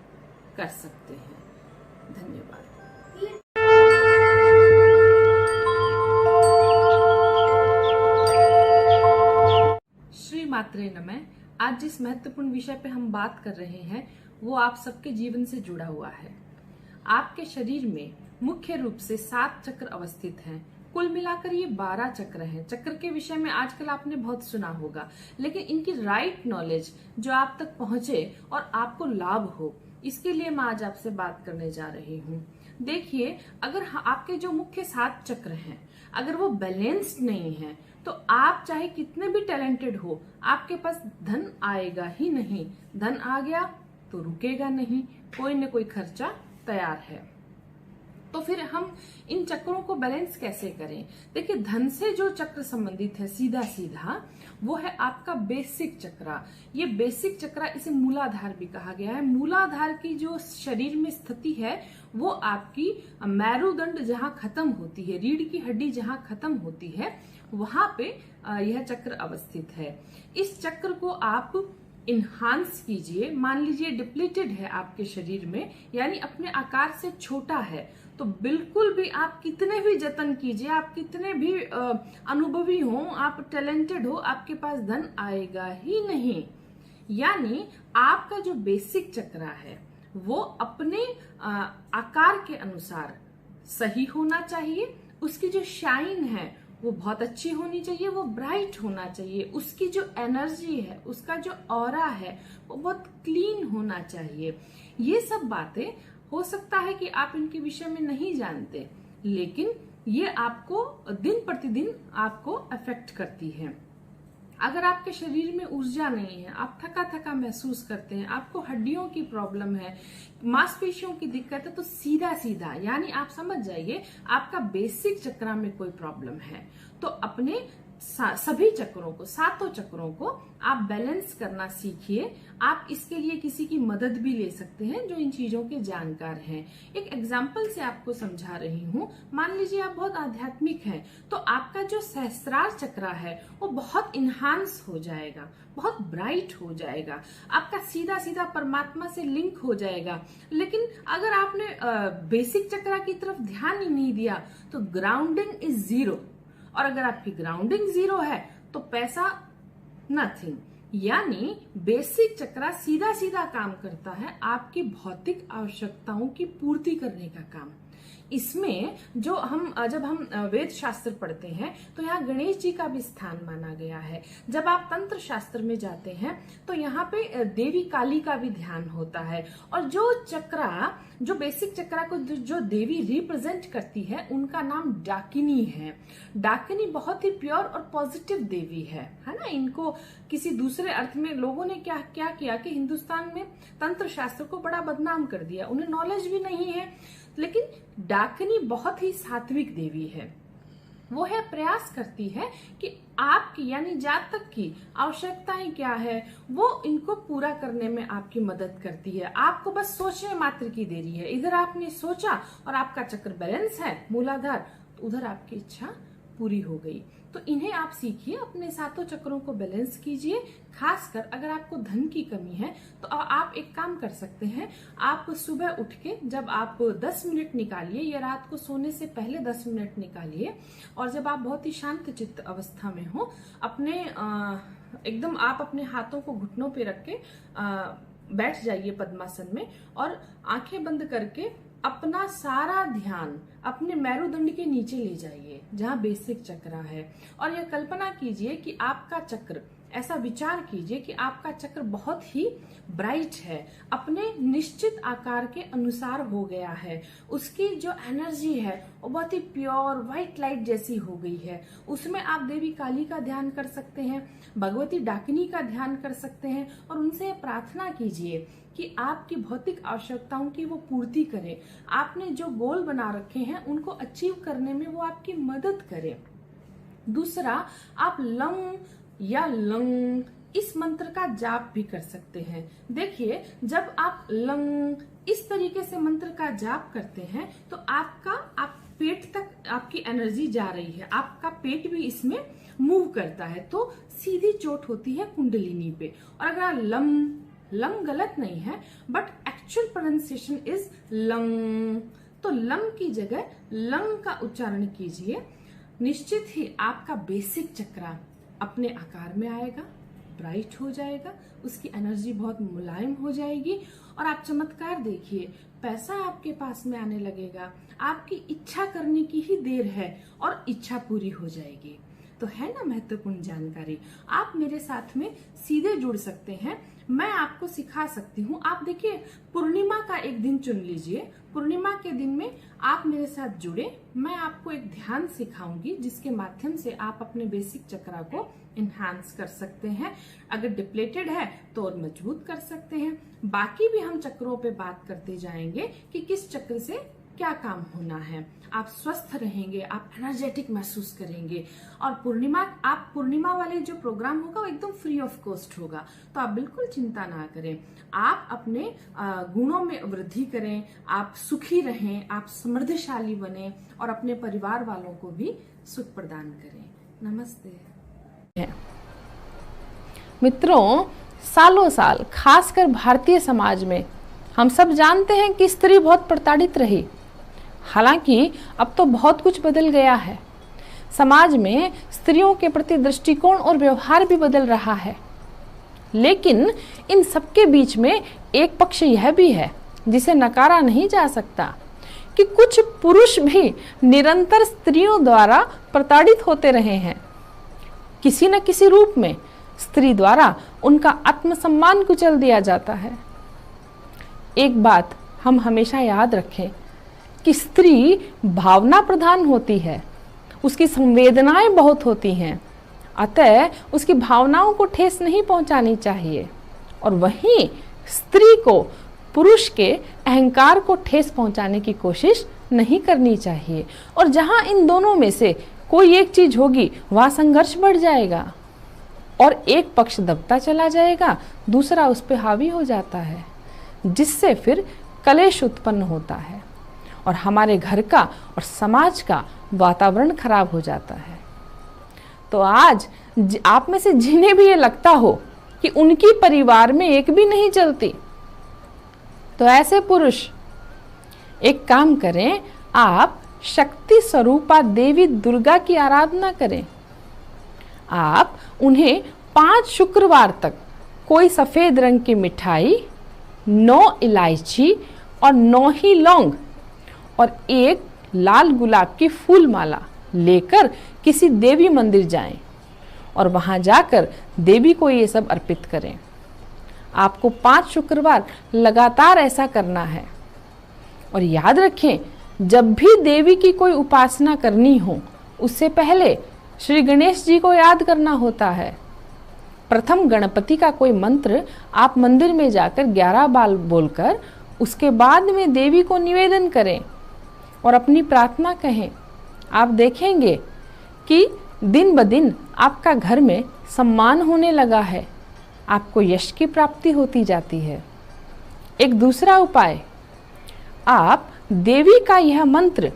कर सकते हैं। धन्यवाद। श्री मात्रे नमः। आज जिस महत्वपूर्ण विषय पे हम बात कर रहे हैं वो आप सबके जीवन से जुड़ा हुआ है। आपके शरीर में मुख्य रूप से 7 चक्र अवस्थित हैं। कुल मिलाकर ये 12 चक्र हैं। चक्र के विषय में आजकल आपने बहुत सुना होगा, लेकिन इनकी राइट नॉलेज जो आप तक पहुंचे और आपको लाभ हो, इसके लिए मैं आज आपसे बात करने जा रही हूँ। देखिए, अगर आपके जो मुख्य 7 चक्र हैं, अगर वो बैलेंस्ड नहीं है, तो आप चाहे कितने भी टैलेंटेड हो, आपके पास धन आएगा ही नहीं। धन आ गया तो रुकेगा नहीं, कोई न कोई खर्चा तैयार है। तो फिर हम इन चक्रों को बैलेंस कैसे करें? देखिए, धन से जो चक्र संबंधित है सीधा सीधा, वो है आपका बेसिक चक्र। ये बेसिक चक्र, इसे मूलाधार भी कहा गया है। मूलाधार की जो शरीर में स्थिति है, वो आपकी मेरुदंड जहां खत्म होती है, रीढ़ की हड्डी जहां खत्म होती है, वहां पे यह चक्र अवस्थित है। इस चक्र को आप इन्हांस कीजिए। मान लीजिए डिप्लीटेड है आपके शरीर में, यानी अपने आकार से छोटा है, तो बिल्कुल भी आप कितने भी जतन कीजिए, आप कितने भी अनुभवी हो, आप टैलेंटेड हो, आपके पास धन आएगा ही नहीं। यानी आपका जो बेसिक चक्र है वो अपने आकार के अनुसार सही होना चाहिए। उसकी जो शाइन है वो बहुत अच्छी होनी चाहिए, वो ब्राइट होना चाहिए। उसकी जो एनर्जी है, उसका जो ऑरा है, वो बहुत क्लीन होना चाहिए। ये सब बातें हो सकता है कि आप इनके विषय में नहीं जानते, लेकिन ये आपको दिन प्रतिदिन आपको अफेक्ट करती है। अगर आपके शरीर में ऊर्जा नहीं है, आप थका थका महसूस करते हैं, आपको हड्डियों की प्रॉब्लम है, मांसपेशियों की दिक्कत है, तो सीधा सीधा यानी आप समझ जाइए आपका बेसिक चक्र में कोई प्रॉब्लम है। तो अपने सभी चक्रों को, 7 चक्रों को आप बैलेंस करना सीखिए। आप इसके लिए किसी की मदद भी ले सकते हैं जो इन चीजों के जानकार हैं। एक एग्जाम्पल से आपको समझा रही हूँ। मान लीजिए आप बहुत आध्यात्मिक हैं, तो आपका जो सहस्त्रार चक्र है वो बहुत इन्हांस हो जाएगा, बहुत ब्राइट हो जाएगा, आपका सीधा सीधा परमात्मा से लिंक हो जाएगा। लेकिन अगर आपने बेसिक चक्र की तरफ ध्यान ही नहीं दिया तो ग्राउंडिंग इज 0, और अगर आपकी ग्राउंडिंग 0 है तो पैसा नथिंग। यानी बेसिक चक्र सीधा सीधा काम करता है आपकी भौतिक आवश्यकताओं की पूर्ति करने का काम। इसमें जो जब हम वेद शास्त्र पढ़ते हैं तो यहाँ गणेश जी का भी स्थान माना गया है। जब आप तंत्र शास्त्र में जाते हैं तो यहाँ पे देवी काली का भी ध्यान होता है। और जो चक्रा, जो बेसिक चक्रा को जो देवी रिप्रेजेंट करती है, उनका नाम डाकिनी है। डाकिनी बहुत ही प्योर और पॉजिटिव देवी है ना। इनको किसी दूसरे अर्थ में लोगों ने क्या क्या किया कि हिंदुस्तान में तंत्र शास्त्र को बड़ा बदनाम कर दिया। उन्हें नॉलेज भी नहीं है, लेकिन डाकिनी बहुत ही सात्विक देवी है। वो है प्रयास करती है कि आपकी यानी जातक की आवश्यकताएं क्या है वो इनको पूरा करने में आपकी मदद करती है। आपको बस सोचने मात्र की देरी है। इधर आपने सोचा और आपका चक्र बैलेंस है, मूलाधार, तो उधर आपकी इच्छा पूरी हो गई। तो इन्हें आप सीखिए, अपने 7 चक्रों को बैलेंस कीजिए। खासकर अगर आपको धन की कमी है तो आप एक काम कर सकते हैं। आप सुबह उठ के जब आप 10 मिनट निकालिए, या रात को सोने से पहले 10 मिनट निकालिए, और जब आप बहुत ही शांत चित्त अवस्था में हो, अपने एकदम आप अपने हाथों को घुटनों पे रख के बैठ जाइए पद्मासन में, और आंखें बंद करके अपना सारा ध्यान अपने मेरुदंड के नीचे ले जाइए जहां बेसिक चक्र है। और यह कल्पना कीजिए कि आपका चक्र, ऐसा विचार कीजिए कि आपका चक्र बहुत ही ब्राइट है, अपने निश्चित आकार के अनुसार हो गया है। उसकी जो एनर्जी है वो बहुत ही प्योर व्हाइट लाइट जैसी हो गई है। उसमें आप देवी काली का ध्यान कर सकते हैं, भगवती डाकिनी का ध्यान कर सकते हैं, और उनसे प्रार्थना कीजिए कि आपकी भौतिक आवश्यकताओं की वो पूर्ति करें। आपने जो गोल बना रखे हैं उनको अचीव करने में वो आपकी मदद करें। दूसरा, आप लंग या लंग इस मंत्र का जाप भी कर सकते हैं। देखिए, जब आप लंग इस तरीके से मंत्र का जाप करते हैं तो आप पेट तक आपकी एनर्जी जा रही है, आपका पेट भी इसमें मूव करता है, तो सीधी चोट होती है कुंडलिनी पे। और अगर लंग गलत नहीं है, but actual pronunciation is lung, तो लंग की जगह लंग का उच्चारण कीजिए। निश्चित ही आपका बेसिक चक्र अपने आकार में आएगा, ब्राइट हो जाएगा, उसकी एनर्जी बहुत मुलायम हो जाएगी, और आप चमत्कार देखिए, पैसा आपके पास में आने लगेगा। आपकी इच्छा करने की ही देर है और इच्छा पूरी हो जाएगी। तो है ना महत्वपूर्ण जानकारी। आप मेरे साथ में सीधे जुड़ सकते हैं। मैं आपको सिखा सकती हूँ। आप देखिए, पूर्णिमा का एक दिन चुन लीजिए, पूर्णिमा के दिन में आप मेरे साथ जुड़े, मैं आपको एक ध्यान सिखाऊंगी जिसके माध्यम से आप अपने बेसिक चक्रा को इन्हांस कर सकते हैं। अगर डिप्लेटेड है तो और मजबूत कर सकते हैं। बाकी भी हम चक्रों पे बात करते जाएंगे कि किस चक्र से क्या काम होना है। आप स्वस्थ रहेंगे, आप एनर्जेटिक महसूस करेंगे। और पूर्णिमा वाले जो प्रोग्राम होगा वो एकदम फ्री ऑफ कॉस्ट होगा, तो आप बिल्कुल चिंता ना करें। आप अपने गुणों में वृद्धि करें, आप सुखी रहें, आप समृद्धशाली बने और अपने परिवार वालों को भी सुख प्रदान करें। नमस्ते मित्रों, सालों साल खासकर भारतीय समाज में हम सब जानते हैं कि स्त्री बहुत प्रताड़ित रही। हालांकि अब तो बहुत कुछ बदल गया है। समाज में स्त्रियों के प्रति दृष्टिकोण और व्यवहार भी बदल रहा है। लेकिन इन सबके बीच में एक पक्ष यह भी है जिसे नकारा नहीं जा सकता कि कुछ पुरुष भी निरंतर स्त्रियों द्वारा प्रताड़ित होते रहे हैं। किसी न किसी रूप में स्त्री द्वारा उनका आत्मसम्मान कुचल दिया जाता है। एक बात हम हमेशा याद रखें कि स्त्री भावना प्रधान होती है, उसकी संवेदनाएं बहुत होती हैं, अतः उसकी भावनाओं को ठेस नहीं पहुंचानी चाहिए। और वहीं स्त्री को पुरुष के अहंकार को ठेस पहुंचाने की कोशिश नहीं करनी चाहिए। और जहां इन दोनों में से कोई एक चीज होगी वहां संघर्ष बढ़ जाएगा और एक पक्ष दबता चला जाएगा, दूसरा उस पर हावी हो जाता है, जिससे फिर कलेश उत्पन्न होता है और हमारे घर का और समाज का वातावरण खराब हो जाता है। तो आज आप में से जिन्हें भी ये लगता हो कि उनकी परिवार में एक भी नहीं चलती, तो ऐसे पुरुष एक काम करें, आप शक्ति स्वरूपा देवी दुर्गा की आराधना करें। आप उन्हें 5 शुक्रवार तक कोई सफेद रंग की मिठाई, 9 इलायची और 9 ही लौंग और एक लाल गुलाब की फूल माला लेकर किसी देवी मंदिर जाएं और वहां जाकर देवी को ये सब अर्पित करें। आपको 5 शुक्रवार लगातार ऐसा करना है। और याद रखें, जब भी देवी की कोई उपासना करनी हो उससे पहले श्री गणेश जी को याद करना होता है। प्रथम गणपति का कोई मंत्र आप मंदिर में जाकर 11 बार बोलकर उसके बाद में देवी को निवेदन करें और अपनी प्रार्थना कहें। आप देखेंगे कि दिन ब दिन आपका घर में सम्मान होने लगा है, आपको यश की प्राप्ति होती जाती है। एक दूसरा उपाय, आप देवी का यह मंत्र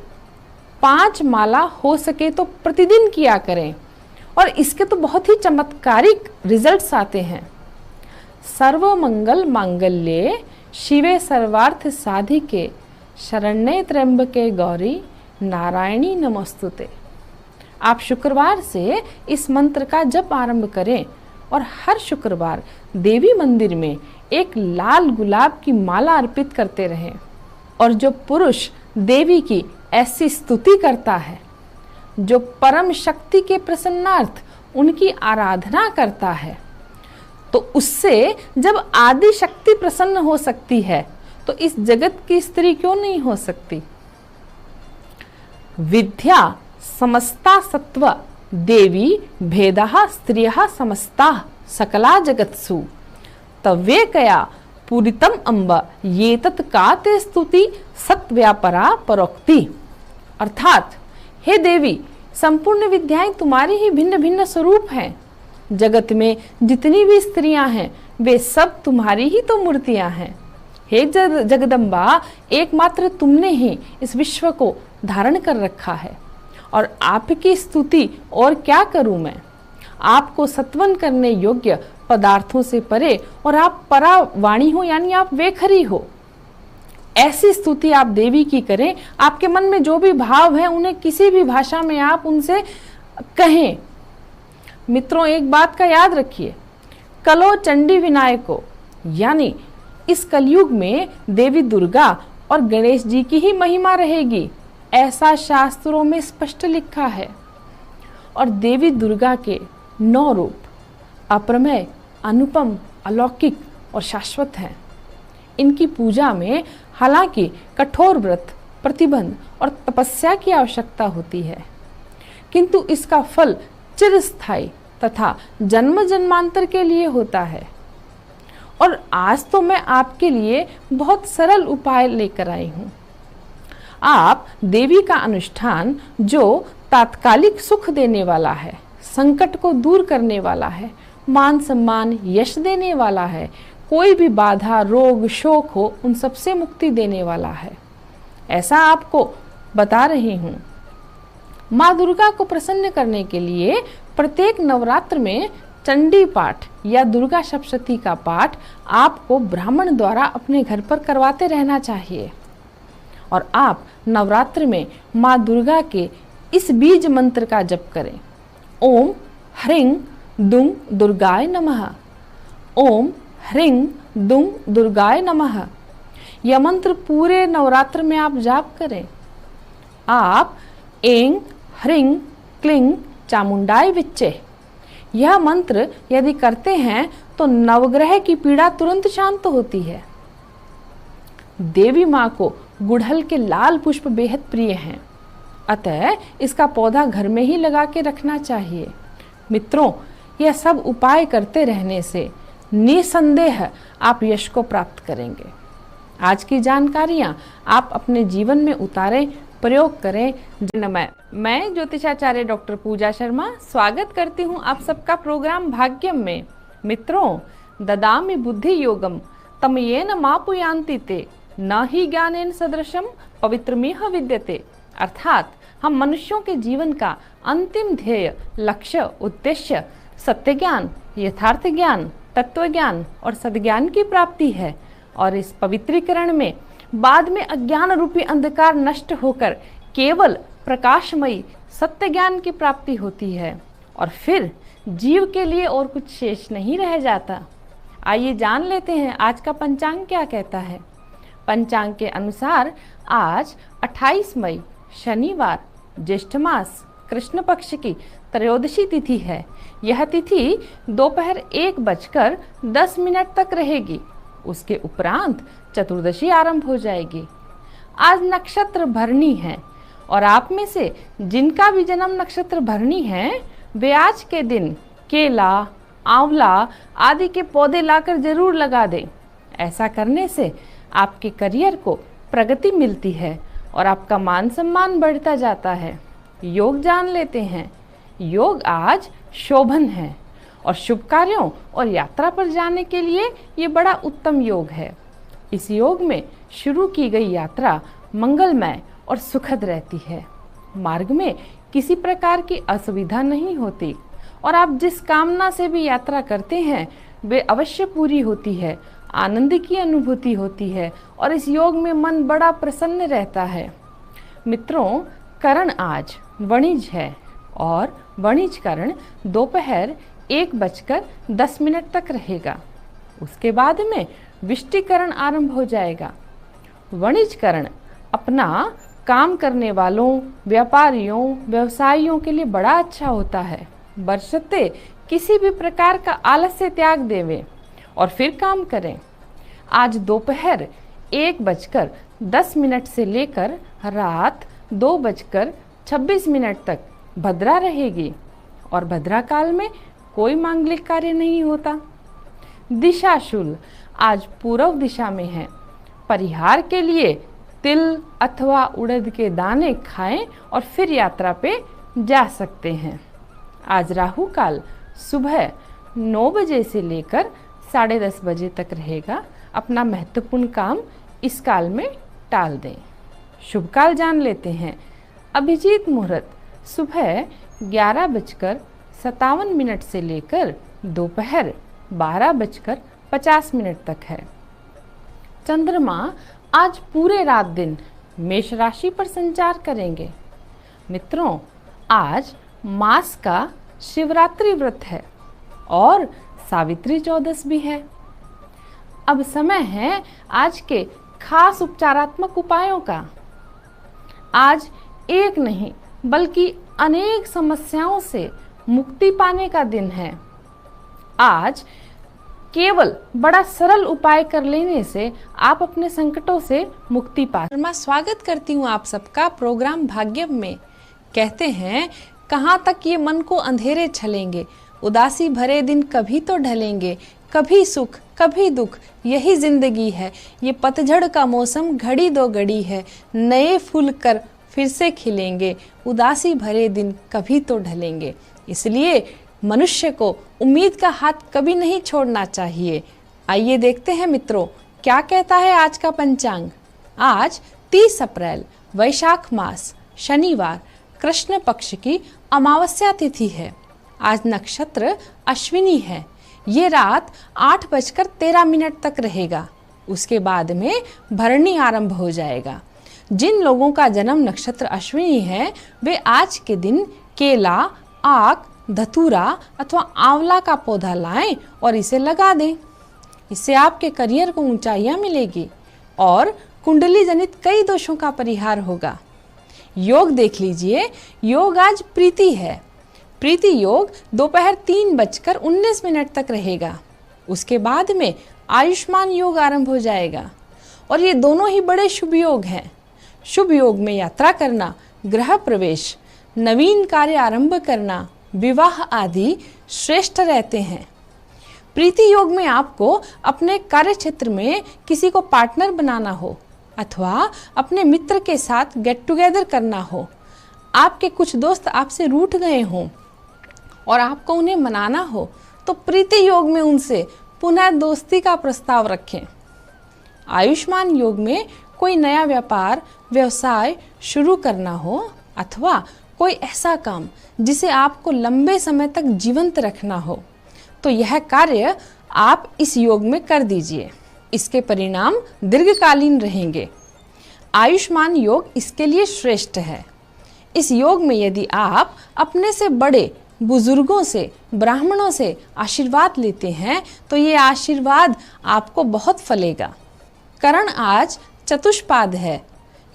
5 माला हो सके तो प्रतिदिन किया करें और इसके तो बहुत ही चमत्कारिक रिजल्ट्स आते हैं। सर्व मंगल मांगल्ये शिवे सर्वार्थ साधिके शरण्ये त्र्यंबके गौरी नारायणी नमोस्तुते। आप शुक्रवार से इस मंत्र का जप आरंभ करें और हर शुक्रवार देवी मंदिर में एक लाल गुलाब की माला अर्पित करते रहें। और जो पुरुष देवी की ऐसी स्तुति करता है, जो परम शक्ति के प्रसन्नार्थ उनकी आराधना करता है, तो उससे जब आदि शक्ति प्रसन्न हो सकती है तो इस जगत की स्त्री क्यों नहीं हो सकती। विद्या समस्ता सत्व देवी भेदः स्त्रियः समस्ता सकला जगत्सु तव्ये कया पूरितम अम्ब ये का ते स्तुति सत्व्यापरा परोक्ति। अर्थात, हे देवी, संपूर्ण विद्याएं तुम्हारी ही भिन्न भिन्न स्वरूप हैं। जगत में जितनी भी स्त्रियां हैं वे सब तुम्हारी ही तो मूर्तियां हैं। हे जगदम्बा, एकमात्र तुमने ही इस विश्व को धारण कर रखा है और आपकी स्तुति और क्या करूं मैं। आपको सत्वन करने योग्य पदार्थों से परे और आप परावाणी हो, यानी आप वेखरी हो। ऐसी स्तुति आप देवी की करें। आपके मन में जो भी भाव है उन्हें किसी भी भाषा में आप उनसे कहें। मित्रों, एक बात का याद रखिए, कलो चंडी विनायको, यानी इस कलयुग में देवी दुर्गा और गणेश जी की ही महिमा रहेगी, ऐसा शास्त्रों में स्पष्ट लिखा है। और देवी दुर्गा के 9 रूप, अप्रमेय, अनुपम, अलौकिक, और शाश्वत हैं। इनकी पूजा में हालांकि कठोर व्रत, प्रतिबंध और तपस्या की आवश्यकता होती है, किंतु इसका फल चिरस्थायी तथा जन्म जन्मांतर के लिए होता है। और आज तो मैं आपके लिए बहुत सरल उपाय लेकर आई हूँ। आप देवी का अनुष्ठान जो तात्कालिक सुख देने वाला है, संकट को दूर करने वाला है, मान सम्मान यश देने वाला है, कोई भी बाधा रोग शोक हो उन सबसे मुक्ति देने वाला है, ऐसा आपको बता रही हूँ। माँ दुर्गा को प्रसन्न करने के लिए प्रत्येक नवरात्र में चंडी पाठ या दुर्गा सप्तशती का पाठ आपको ब्राह्मण द्वारा अपने घर पर करवाते रहना चाहिए। और आप नवरात्र में माँ दुर्गा के इस बीज मंत्र का जप करें, ओम ह्रीं दुं दुर्गाय नमः, ओम ह्रीं दुं दुर्गाय नमः। यह मंत्र पूरे नवरात्र में आप जाप करें। आप ऐं ह्रीं क्लीं चामुंडाय विच्चे यह मंत्र यदि करते हैं तो नवग्रह की पीड़ा तुरंत शांत होती है। देवी माँ को गुड़हल के लाल पुष्प बेहद प्रिय हैं, अतः इसका पौधा घर में ही लगा के रखना चाहिए। मित्रों, यह सब उपाय करते रहने से निसंदेह आप यश को प्राप्त करेंगे। आज की जानकारियां आप अपने जीवन में उतारें, प्रयोग करें। मैं ज्योतिषाचार्य डॉक्टर पूजा शर्मा स्वागत करती हूं आप सबका प्रोग्राम भाग्यम में। मित्रों, ददामि बुद्धि योगम तम येन मापुयांति ते न ही ज्ञानेन सदृशम पवित्रमिह विद्यते। अर्थात हम मनुष्यों के जीवन का अंतिम ध्येय, लक्ष्य, उद्देश्य सत्य ज्ञान, यथार्थ ज्ञान, तत्व ज्ञान और सद्ज्ञान की प्राप्ति है। और इस पवित्रीकरण में बाद में अज्ञान रूपी अंधकार नष्ट होकर केवल प्रकाशमयी सत्य ज्ञान की प्राप्ति होती है और फिर जीव के लिए और कुछ शेष नहीं रह जाता। आइए जान लेते हैं आज का पंचांग क्या कहता है। पंचांग के अनुसार आज 28 मई शनिवार ज्येष्ठ मास कृष्ण पक्ष की त्रयोदशी तिथि है। यह तिथि दोपहर 1:10 तक रहेगी। उसके उपरांत चतुर्दशी आरंभ हो जाएगी। आज नक्षत्र भरणी है और आप में से जिनका भी जन्म नक्षत्र भरणी है वे आज के दिन केला, आंवला आदि के पौधे लाकर जरूर लगा दें। ऐसा करने से आपके करियर को प्रगति मिलती है और आपका मान सम्मान बढ़ता जाता है। योग जान लेते हैं। योग आज शोभन है और शुभ कार्यों और यात्रा पर जाने के लिए ये बड़ा उत्तम योग है। इस योग में शुरू की गई यात्रा मंगलमय और सुखद रहती है। मार्ग में किसी प्रकार की असुविधा नहीं होती और आप जिस कामना से भी यात्रा करते हैं वे अवश्य पूरी होती है। आनंद की अनुभूति होती है और इस योग में मन बड़ा प्रसन्न रहता है। मित्रों, करण आज वणिज है और वणिज करण दोपहर 1:10 तक रहेगा। उसके बाद में विष्टिकरण आरंभ हो जाएगा। वणिजकरण अपना काम करने वालों, व्यापारियों, व्यवसायियों के लिए बड़ा अच्छा होता है। बशर्ते किसी भी प्रकार का आलस्य त्याग देवें और फिर काम करें। आज दोपहर 1:10 से लेकर रात 2:26 तक भद्रा रहेगी और भद्रा काल में कोई मांगलिक कार्य नहीं होता। दिशाशूल आज पूर्व दिशा में है। परिहार के लिए तिल अथवा उड़द के दाने खाएं और फिर यात्रा पे जा सकते हैं। आज राहु काल सुबह 9 बजे से लेकर 10:30 बजे तक रहेगा। अपना महत्वपूर्ण काम इस काल में टाल दें। शुभ काल जान लेते हैं। अभिजीत मुहूर्त सुबह 11:57 से लेकर दोपहर 12:50 तक है। चंद्रमा आज पूरे रात दिन मेष राशि पर संचार करेंगे। मित्रों, आज मास का शिवरात्रि व्रत है और सावित्री चौदस भी है। अब समय है आज के खास उपचारात्मक उपायों का। आज एक नहीं बल्कि अनेक समस्याओं से मुक्ति पाने का दिन है। आज केवल बड़ा सरल उपाय कर लेने से आप अपने संकटों से मुक्ति पा। मैं स्वागत करती हूँ आप सबका प्रोग्राम भाग्यम में। कहते हैं कहाँ तक ये मन को अंधेरे छलेंगे, उदासी भरे दिन कभी तो ढलेंगे, कभी सुख कभी दुख यही जिंदगी है, ये पतझड़ का मौसम घड़ी दो घड़ी है, नए फूल कर फिर से खिलेंगे, उदासी भरे दिन कभी तो ढलेंगे। इसलिए मनुष्य को उम्मीद का हाथ कभी नहीं छोड़ना चाहिए। आइए देखते हैं मित्रों क्या कहता है आज का पंचांग। आज 30 अप्रैल वैशाख मास शनिवार कृष्ण पक्ष की अमावस्या तिथि है। आज नक्षत्र अश्विनी है। ये रात 8:13 तक रहेगा। उसके बाद में भरणी आरंभ हो जाएगा। जिन लोगों का जन्म नक्षत्र अश्विनी है वे आज के दिन केला, आक, धतूरा अथवा आंवला का पौधा लाएं और इसे लगा दें। इससे आपके करियर को ऊंचाइयां मिलेगी और कुंडली जनित कई दोषों का परिहार होगा। योग देख लीजिए। योग आज प्रीति है। प्रीति योग दोपहर 3:19 तक रहेगा। उसके बाद में आयुष्मान योग आरंभ हो जाएगा और ये दोनों ही बड़े शुभ योग हैं। शुभ योग में यात्रा करना, गृह प्रवेश, नवीन कार्य आरंभ करना, विवाह आदि श्रेष्ठ रहते हैं। प्रीति योग में आपको अपने कार्य क्षेत्र में किसी को पार्टनर बनाना हो अथवा अपने मित्र के साथ गेट टुगेदर करना हो, आपके कुछ दोस्त आपसे रूठ गए हों और आपको उन्हें मनाना हो, तो प्रीति योग में उनसे पुनः दोस्ती का प्रस्ताव रखें। आयुष्मान योग में कोई नया व्यापार व्यवसाय शुरू करना हो अथवा कोई ऐसा काम जिसे आपको लंबे समय तक जीवंत रखना हो, तो यह कार्य आप इस योग में कर दीजिए। इसके परिणाम दीर्घकालीन रहेंगे। आयुष्मान योग इसके लिए श्रेष्ठ है। इस योग में यदि आप अपने से बड़े बुजुर्गों से, ब्राह्मणों से आशीर्वाद लेते हैं तो ये आशीर्वाद आपको बहुत फलेगा। करण आज चतुष्पाद है।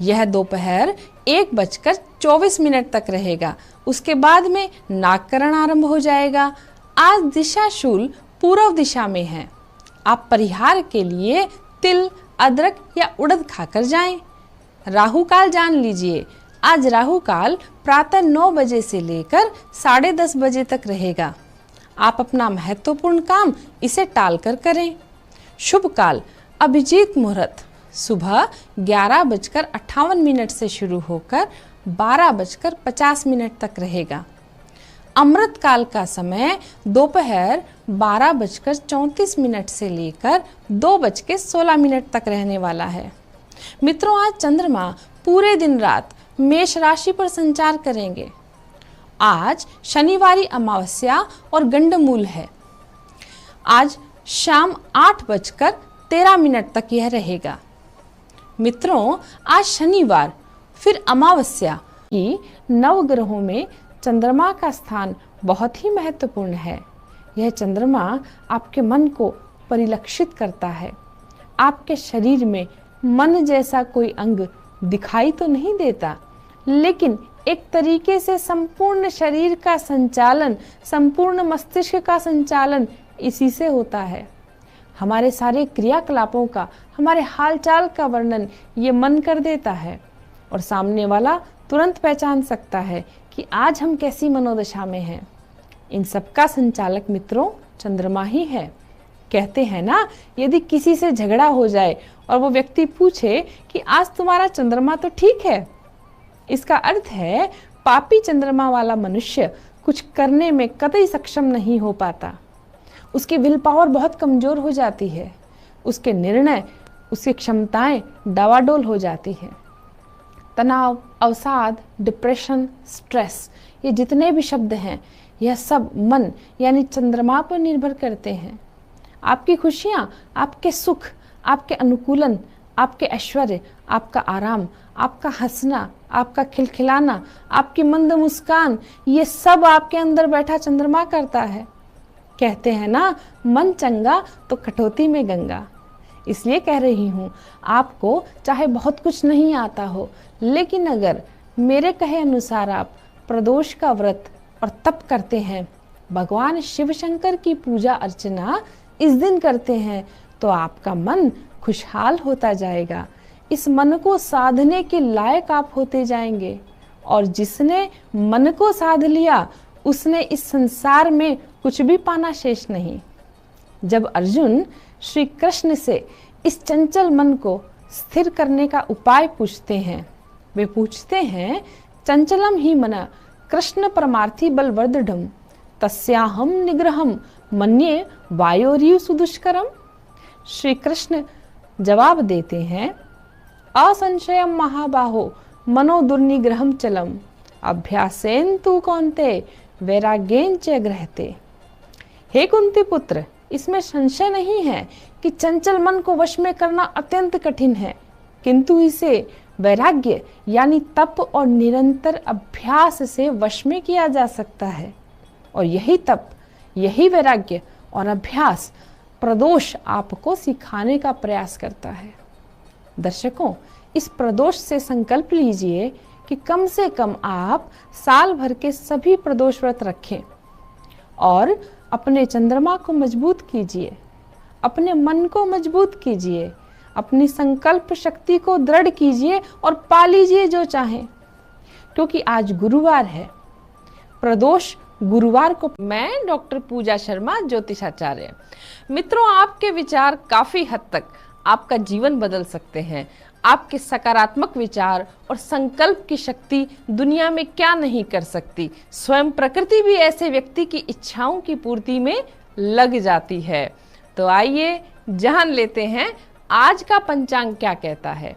यह दोपहर 1:24 तक रहेगा। उसके बाद में नागकरण आरंभ हो जाएगा। आज दिशा शूल पूर्व दिशा में है। आप परिहार के लिए तिल, अदरक या उड़द खाकर जाएं। राहु काल जान लीजिए। आज राहु काल प्रातः 9 बजे से लेकर 10:30 बजे तक रहेगा। आप अपना महत्वपूर्ण काम इसे टालकर करें। शुभ काल अभिजीत मुहूर्त सुबह 11:58 से शुरू होकर 12:50 तक रहेगा। अमृत काल का समय दोपहर 12:34 से लेकर 2:16 तक रहने वाला है। मित्रों आज चंद्रमा पूरे दिन रात मेष राशि पर संचार करेंगे। आज शनिवारी अमावस्या और गंडमूल है। आज शाम 8:13 तक यह रहेगा। मित्रों आज शनिवार फिर अमावस्या की नवग्रहों में चंद्रमा का स्थान बहुत ही महत्वपूर्ण है। यह चंद्रमा आपके मन को परिलक्षित करता है। आपके शरीर में मन जैसा कोई अंग दिखाई तो नहीं देता, लेकिन एक तरीके से संपूर्ण शरीर का संचालन, संपूर्ण मस्तिष्क का संचालन इसी से होता है। हमारे सारे क्रियाकलापों का, हमारे हालचाल का वर्णन ये मन कर देता है और सामने वाला तुरंत पहचान सकता है कि आज हम कैसी मनोदशा में हैं। इन सब का संचालक मित्रों चंद्रमा ही है। कहते हैं ना, यदि किसी से झगड़ा हो जाए और वो व्यक्ति पूछे कि आज तुम्हारा चंद्रमा तो ठीक है, इसका अर्थ है पापी चंद्रमा वाला मनुष्य कुछ करने में कतई सक्षम नहीं हो पाता। उसकी विल पावर बहुत कमजोर हो जाती है। उसके निर्णय, उसकी क्षमताएं डावाडोल हो जाती है। तनाव, अवसाद, डिप्रेशन, स्ट्रेस, ये जितने भी शब्द हैं यह सब मन यानी चंद्रमा पर निर्भर करते हैं। आपकी खुशियाँ, आपके सुख, आपके अनुकूलन, आपके ऐश्वर्य, आपका आराम, आपका हंसना, आपका खिलखिलाना, आपकी मंद मुस्कान, ये सब आपके अंदर बैठा चंद्रमा करता है। कहते हैं ना, मन चंगा तो कटौती में गंगा। इसलिए कह रही हूँ, आपको चाहे बहुत कुछ नहीं आता हो, लेकिन अगर मेरे कहे अनुसार आप प्रदोष का व्रत और तप करते हैं, भगवान शिव शंकर की पूजा अर्चना इस दिन करते हैं तो आपका मन खुशहाल होता जाएगा। इस मन को साधने के लायक आप होते जाएंगे और जिसने मन को साध लिया उसने इस संसार में कुछ भी पाना शेष नहीं। जब अर्जुन श्री कृष्ण से इस चंचल मन को स्थिर करने का उपाय पूछते हैं, वे पूछते हैं, चंचलम ही मना कृष्ण परमार्थी बलवर्दढम तस्याहम निग्रहम मन्ये वायोरिव सुदुष्करम। श्री कृष्ण जवाब देते हैं, असंशयम महाबाहो मनो दुर्निग्रहम चलम अभ्यासेन तु कौन्ते वैराग्येन च गृह्यते। हे कुंती पुत्र, इसमें संशय नहीं है कि चंचल मन को वश में करना अत्यंत कठिन है, किंतु इसे वैराग्य यानी तप और निरंतर अभ्यास से वश में किया जा सकता है। और यही तप, यही वैराग्य और अभ्यास प्रदोष आपको सिखाने का प्रयास करता है। दर्शकों, इस प्रदोष से संकल्प लीजिए कि कम से कम आप साल भर के सभी प्रदोष व्रत रखें और अपने चंद्रमा को मजबूत कीजिए, अपने मन को मजबूत कीजिए, अपनी संकल्प शक्ति को दृढ़ कीजिए और पा लीजिए जो चाहें, क्योंकि आज गुरुवार है। प्रदोष गुरुवार को। मैं डॉक्टर पूजा शर्मा, ज्योतिषाचार्य। मित्रों, आपके विचार काफी हद तक आपका जीवन बदल सकते हैं। आपके सकारात्मक विचार और संकल्प की शक्ति दुनिया में क्या नहीं कर सकती। स्वयं प्रकृति भी ऐसे व्यक्ति की इच्छाओं की पूर्ति में लग जाती है। तो आइए जान लेते हैं आज का पंचांग क्या कहता है।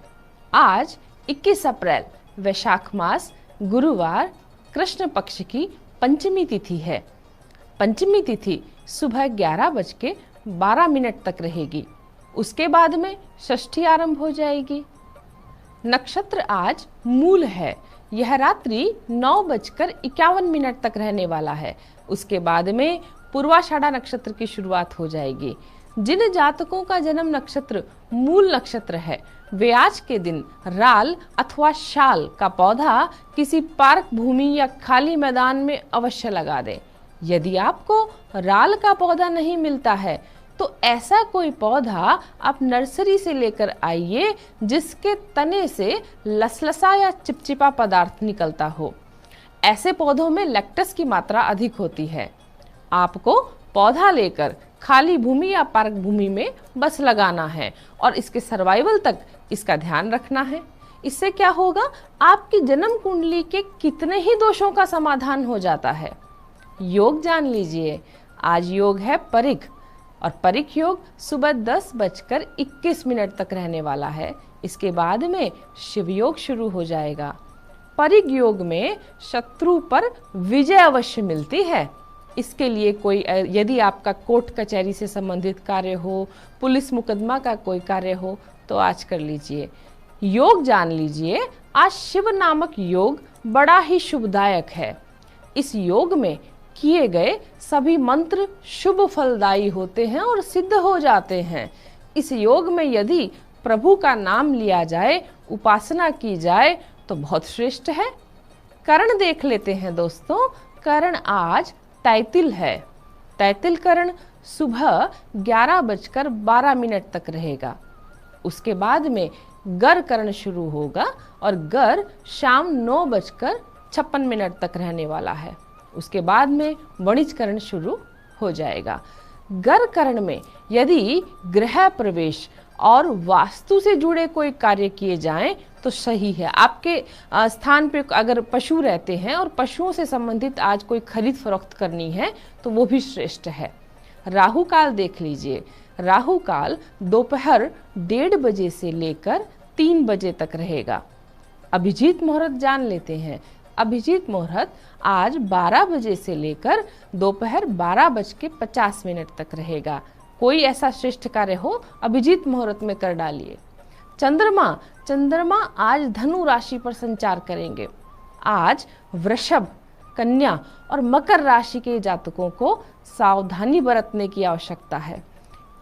आज 21 अप्रैल वैशाख मास, गुरुवार, कृष्ण पक्ष की पंचमी तिथि है। पंचमी तिथि सुबह 11:12 तक रहेगी। उसके बाद में षष्ठी आरंभ हो जाएगी। नक्षत्र आज मूल है। यह रात्रि 9:51 तक रहने वाला है। उसके बाद में पूर्वाषाढ़ा नक्षत्र की शुरुआत हो जाएगी। जिन जातकों का जन्म नक्षत्र मूल नक्षत्र है, वे आज के दिन राल अथवा शाल का पौधा किसी पार्क भूमि या खाली मैदान में अवश्य लगा दें। यदि आपको राल का पौधा नहीं मिलता है तो ऐसा कोई पौधा आप नर्सरी से लेकर आइए जिसके तने से लसलसा या चिपचिपा पदार्थ निकलता हो। ऐसे पौधों में लैक्टस की मात्रा अधिक होती है। आपको पौधा लेकर खाली भूमि या पार्क भूमि में बस लगाना है और इसके सर्वाइवल तक इसका ध्यान रखना है। इससे क्या होगा, आपकी जन्म कुंडली के कितने ही दोषों का समाधान हो जाता है। योग जान लीजिए। आज योग है परिघ और परिघ योग सुबह 10:21 तक रहने वाला है। इसके बाद में शिव योग शुरू हो जाएगा। परिघ योग में शत्रु पर विजय अवश्य मिलती है। इसके लिए कोई, यदि आपका कोर्ट कचहरी से संबंधित कार्य हो, पुलिस मुकदमा का कोई कार्य हो, तो आज कर लीजिए। योग जान लीजिए। आज शिव नामक योग बड़ा ही शुभदायक है। इस योग में किए गए सभी मंत्र शुभ फलदायी होते हैं और सिद्ध हो जाते हैं। इस योग में यदि प्रभु का नाम लिया जाए, उपासना की जाए तो बहुत श्रेष्ठ है। करण देख लेते हैं दोस्तों। करण आज तैतिल है। तैतिल करण सुबह 11:12 तक रहेगा। उसके बाद में गर करण शुरू होगा और गर शाम 9:56 तक रहने वाला है। उसके बाद में वणिज करण शुरू हो जाएगा। गर करण में यदि गृह प्रवेश और वास्तु से जुड़े कोई कार्य किए जाएं तो सही है। आपके स्थान पे अगर पशु रहते हैं और पशुओं से संबंधित आज कोई खरीद फरोख्त करनी है तो वो भी श्रेष्ठ है। राहु काल देख लीजिए। राहु काल दोपहर 1:30 बजे से लेकर 3 बजे तक रहेगा। अभिजीत मुहूर्त जान लेते हैं। अभिजीत मुहूर्त आज 12 बजे से लेकर दोपहर 12:50 तक रहेगा। कोई ऐसा श्रेष्ठ कार्य हो, अभिजीत मुहूर्त में कर डालिए। चंद्रमा आज धनु राशि पर संचार करेंगे। आज वृषभ, कन्या और मकर राशि के जातकों को सावधानी बरतने की आवश्यकता है।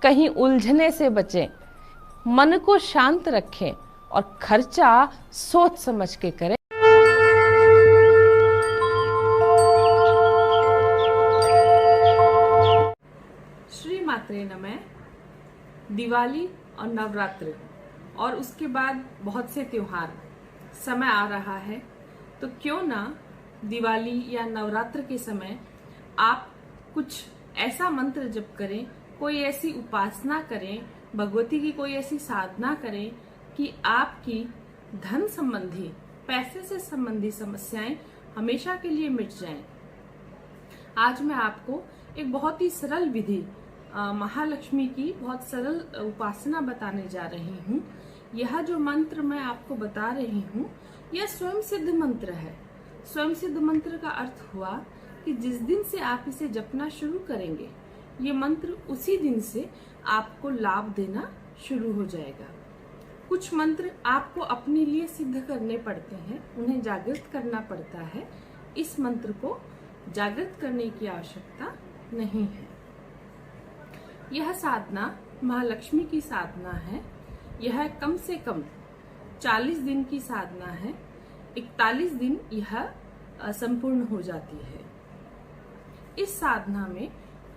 कहीं उलझने से बचें, मन को शांत रखें और खर्चा सोच समझ के करें। श्री मात्रे नमः। दिवाली और नवरात्र और उसके बाद बहुत से त्योहार समय आ रहा है, तो क्यों ना दिवाली या नवरात्र के समय आप कुछ ऐसा मंत्र जप करें, कोई ऐसी उपासना करें, भगवती की कोई ऐसी साधना करें कि आपकी धन संबंधी, पैसे से संबंधी समस्याएं हमेशा के लिए मिट जाएं। आज मैं आपको एक बहुत ही सरल विधि, महालक्ष्मी की बहुत सरल उपासना बताने जा रही हूँ। यह जो मंत्र मैं आपको बता रही हूँ यह स्वयं सिद्ध मंत्र है। स्वयं सिद्ध मंत्र का अर्थ हुआ कि जिस दिन से आप इसे जपना शुरू करेंगे, ये मंत्र उसी दिन से आपको लाभ देना शुरू हो जाएगा। कुछ मंत्र आपको अपने लिए सिद्ध करने पड़ते हैं, उन्हें जागृत करना पड़ता है। इस मंत्र को जागृत करने की आवश्यकता नहीं है। यह साधना महालक्ष्मी की साधना है। यह कम से कम 40 दिन की साधना है। 41 दिन यह संपूर्ण हो जाती है। इस साधना में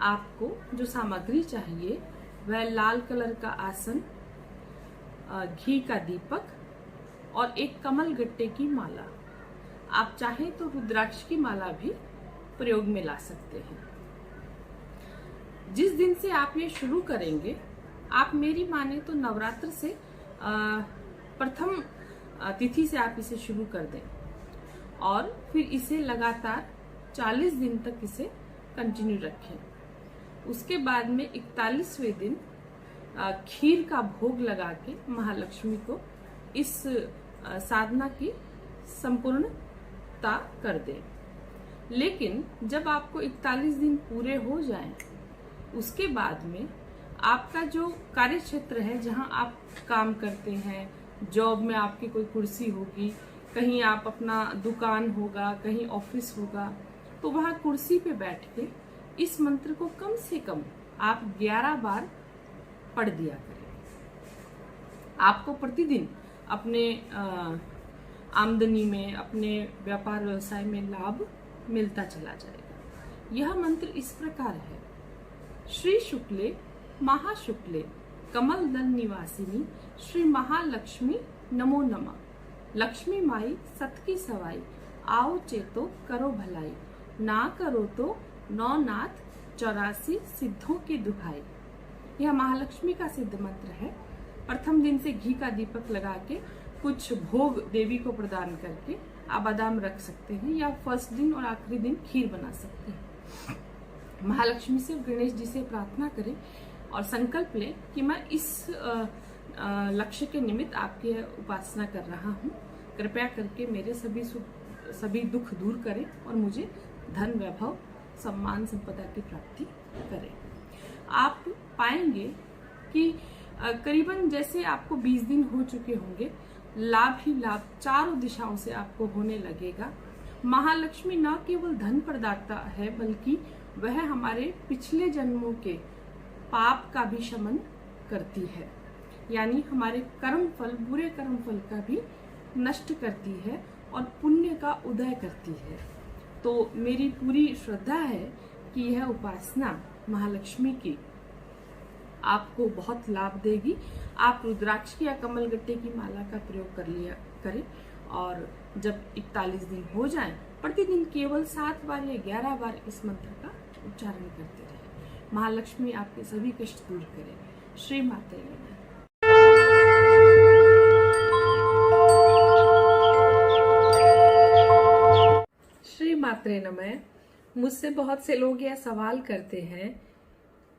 आपको जो सामग्री चाहिए वह लाल कलर का आसन, घी का दीपक और एक कमल गट्टे की माला। आप चाहें तो रुद्राक्ष की माला भी प्रयोग में ला सकते हैं। जिस दिन से आप ये शुरू करेंगे, आप मेरी माने तो नवरात्र से प्रथम तिथि से आप इसे शुरू कर दें और फिर इसे लगातार 40 दिन तक इसे कंटिन्यू रखें। उसके बाद में 41वें दिन खीर का भोग लगा के महालक्ष्मी को इस साधना की संपूर्णता कर दें। लेकिन जब आपको 41 दिन पूरे हो जाएं, उसके बाद में आपका जो कार्य क्षेत्र है, जहां आप काम करते हैं, जॉब में आपकी कोई कुर्सी होगी, कहीं आप अपना दुकान होगा, कहीं ऑफिस होगा, तो वहां कुर्सी पे बैठ के इस मंत्र को कम से कम आप 11 बार पढ़ दिया करें। आपको प्रतिदिन अपने आमदनी में, अपने व्यापार व्यवसाय में लाभ मिलता चला जाएगा। यह मंत्र इस प्रकार है: श्री शुक्ले महाशुक्ले कमल दल निवासिनी श्री महालक्ष्मी नमो नमः। लक्ष्मी माई सत की सवाई, आओ चेतो करो भलाई, ना करो तो नौ नाथ 84 सिद्धों की दुहाई। यह महालक्ष्मी का सिद्ध मंत्र है। प्रथम दिन से घी का दीपक लगा के कुछ भोग देवी को प्रदान करके आप बादाम रख सकते हैं, या फर्स्ट दिन और आखिरी दिन खीर बना सकते हैं। महालक्ष्मी से, गणेश जी से प्रार्थना करें और संकल्प लें कि मैं इस लक्ष्य के निमित्त आपकी उपासना कर रहा हूँ। कृपया करके मेरे सभी दुख दूर करें और मुझे धन, वैभव, सम्मान, संपदा की प्राप्ति करें। आप पाएंगे कि करीबन जैसे आपको 20 दिन हो चुके होंगे, लाभ ही लाभ चारों दिशाओं से आपको होने लगेगा। महालक्ष्मी न केवल धन प्रदाता है, बल्कि वह हमारे पिछले जन्मों के पाप का भी शमन करती है, यानी हमारे कर्म फल, बुरे कर्म फल का भी नष्ट करती है और पुण्य का उदय करती है। तो मेरी पूरी श्रद्धा है कि यह उपासना महालक्ष्मी की आपको बहुत लाभ देगी। आप रुद्राक्ष की या कमल गट्टे की माला का प्रयोग करें और जब 41 दिन हो जाएं, प्रतिदिन केवल 7 बार या 11 बार इस मंत्र का उच्चारण करते रहें। महालक्ष्मी आपके सभी कष्ट दूर करें। श्री माते नमः। श्री माते नमः। मुझसे बहुत से लोग यह सवाल करते हैं,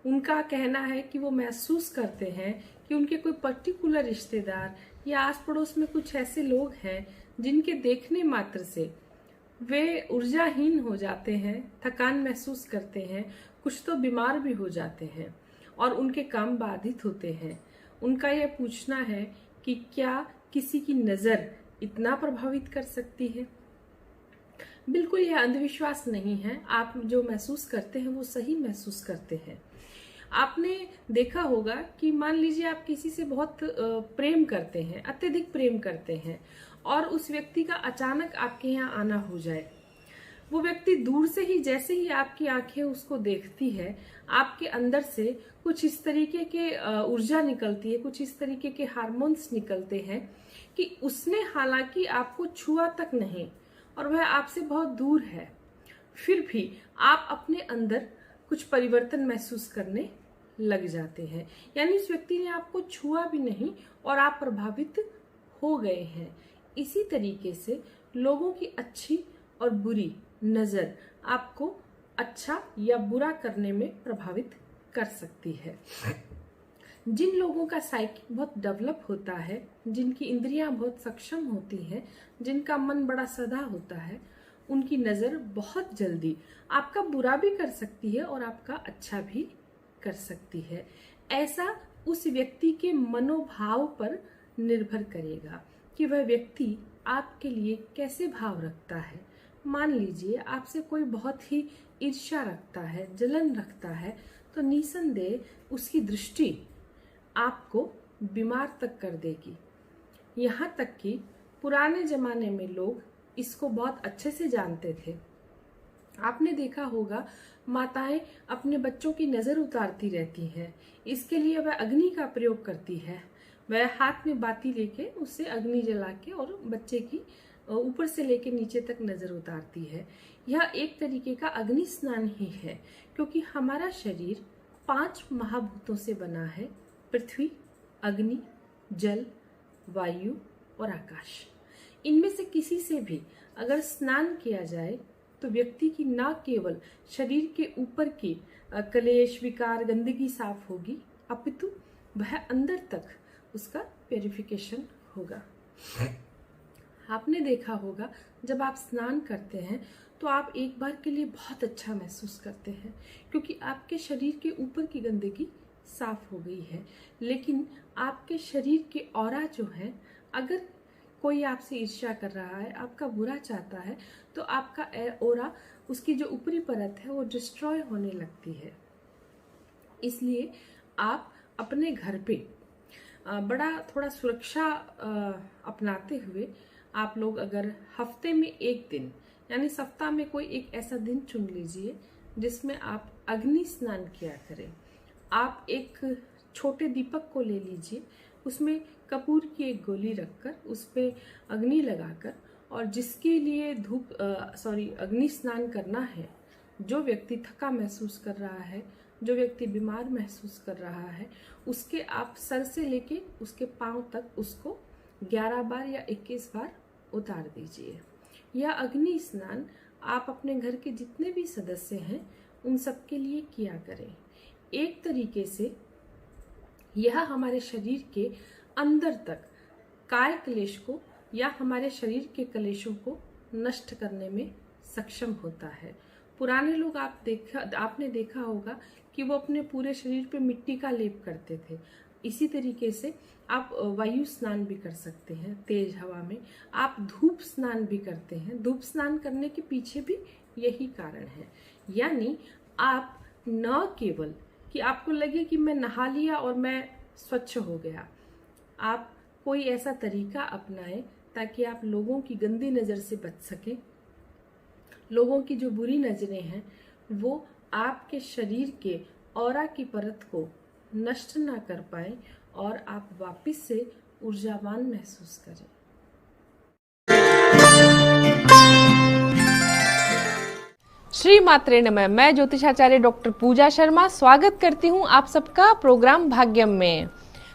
उनका कहना है कि वो महसूस करते हैं कि उनके कोई पर्टिकुलर रिश्तेदार या आस पड़ोस में कुछ ऐसे लोग हैं जिनके देखने मात्र से वे ऊर्जाहीन हो जाते हैं, थकान महसूस करते हैं, कुछ तो बीमार भी हो जाते हैं और उनके काम बाधित होते हैं। उनका यह पूछना है कि क्या किसी की नजर इतना प्रभावित कर सकती है? बिल्कुल यह अंधविश्वास नहीं है। आप जो महसूस करते हैं वो सही महसूस करते हैं। आपने देखा होगा कि मान लीजिए आप किसी से बहुत प्रेम करते हैं, अत्यधिक प्रेम करते हैं और उस व्यक्ति का अचानक आपके यहाँ आना हो जाए, वो व्यक्ति दूर से ही जैसे ही आपकी आंखें उसको देखती है, आपके अंदर से कुछ इस तरीके के ऊर्जा निकलती है, कुछ इस तरीके के हार्मोन्स निकलते हैं कि उसने हालांकि आपको छुआ तक नहीं और वह आपसे बहुत दूर है, फिर भी आप अपने अंदर कुछ परिवर्तन महसूस करने लग जाते हैं। यानी उस व्यक्ति ने आपको छुआ भी नहीं और आप प्रभावित हो गए हैं। इसी तरीके से लोगों की अच्छी और बुरी नजर आपको अच्छा या बुरा करने में प्रभावित कर सकती है। जिन लोगों का साइकी बहुत डेवलप होता है, जिनकी इंद्रियां बहुत सक्षम होती है, जिनका मन बड़ा सदा होता है, उनकी नजर बहुत जल्दी आपका बुरा भी कर सकती है और आपका अच्छा भी कर सकती है। ऐसा उस व्यक्ति के मनोभाव पर निर्भर करेगा कि वह व्यक्ति आपके लिए कैसे भाव रखता है। मान लीजिए आपसे कोई बहुत ही ईर्ष्या रखता है, जलन रखता है, तो निसंदेह उसकी दृष्टि आपको बीमार तक कर देगी। यहाँ तक कि पुराने जमाने में लोग इसको बहुत अच्छे से जानते थे। आपने देखा होगा माताएं अपने बच्चों की नजर उतारती रहती हैं। इसके लिए वह अग्नि का प्रयोग करती है। वह हाथ में बाती लेके उससे अग्नि जला के और बच्चे की ऊपर से लेके नीचे तक नजर उतारती है। यह एक तरीके का अग्नि स्नान ही है, क्योंकि हमारा शरीर 5 महाभूतों से बना है: पृथ्वी, अग्नि, जल, वायु और आकाश। इनमें से किसी से भी अगर स्नान किया जाए तो व्यक्ति की न केवल शरीर के ऊपर की कलेश, विकार, गंदगी साफ होगी, अपितु वह अंदर तक उसका प्यूरिफिकेशन होगा। आपने देखा होगा जब आप स्नान करते हैं तो आप एक बार के लिए बहुत अच्छा महसूस करते हैं, क्योंकि आपके शरीर के ऊपर की गंदगी साफ हो गई है। लेकिन आपके शरीर के ऑरा जो है, अगर कोई आपसे ईर्ष्या कर रहा है, आपका बुरा चाहता है, तो आपका ऑरा, उसकी जो ऊपरी परत है, वो डिस्ट्रॉय होने लगती है। इसलिए आप अपने घर पे बड़ा थोड़ा सुरक्षा अपनाते हुए आप लोग अगर हफ्ते में एक दिन, यानी सप्ताह में कोई एक ऐसा दिन चुन लीजिए जिसमें आप अग्नि स्नान किया करें। आप एक छोटे दीपक को ले लीजिए, उसमें कपूर की एक गोली रखकर उस पे अग्नि लगाकर, और जिसके लिए अग्नि स्नान करना है, जो व्यक्ति थका महसूस कर रहा है, जो व्यक्ति बीमार महसूस कर रहा है, उसके आप सर से लेके उसके पांव तक उसको 11 बार या 21 बार उतार दीजिए। यह अग्नि स्नान आप अपने घर के जितने भी सदस्य हैं उन सबके लिए किया करें। एक तरीके से यह हमारे शरीर के अंदर तक काय क्लेश को या हमारे शरीर के क्लेशों को नष्ट करने में सक्षम होता है। पुराने लोग आपने देखा होगा कि वो अपने पूरे शरीर पे मिट्टी का लेप करते थे। इसी तरीके से आप वायु स्नान भी कर सकते हैं तेज हवा में। आप धूप स्नान भी करते हैं। धूप स्नान करने के पीछे भी यही कारण है। यानी आप न केवल कि आपको लगे कि मैं नहा लिया और मैं स्वच्छ हो गया, आप कोई ऐसा तरीका अपनाएं ताकि आप लोगों की गंदी नज़र से बच सकें। लोगों की जो बुरी नज़रें हैं वो आपके शरीर के ऑरा की परत को नष्ट ना कर पाए और आप वापस से ऊर्जावान महसूस करें। श्री मात्रे नमः। मैं ज्योतिषाचार्य डॉक्टर पूजा शर्मा स्वागत करती हूँ आप सबका प्रोग्राम भाग्यम में।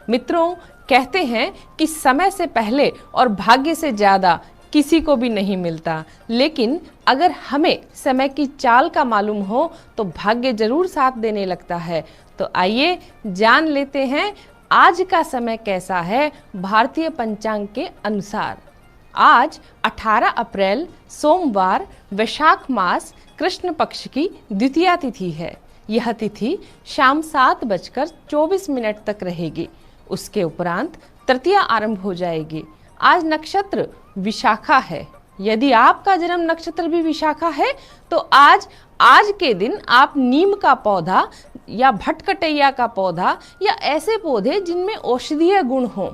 मित्रों, कहते हैं कि समय से पहले और भाग्य से ज्यादा किसी को भी नहीं मिलता, लेकिन अगर हमें समय की चाल का मालूम हो तो भाग्य जरूर साथ देने लगता है। तो आइए जान लेते हैं आज का समय कैसा है भारतीय पंचांग के अनुसार। आज 18 अप्रैल सोमवार, वैशाख मास कृष्ण पक्ष की द्वितीया तिथि है। यह तिथि शाम 7:24 तक रहेगी। उसके उपरांत तृतीया आरंभ हो जाएगी। आज नक्षत्र विशाखा है। यदि आपका जन्म नक्षत्र भी विशाखा है तो आज के दिन आप नीम का पौधा या भटकटैया का पौधा या ऐसे पौधे जिनमें औषधीय गुण हो,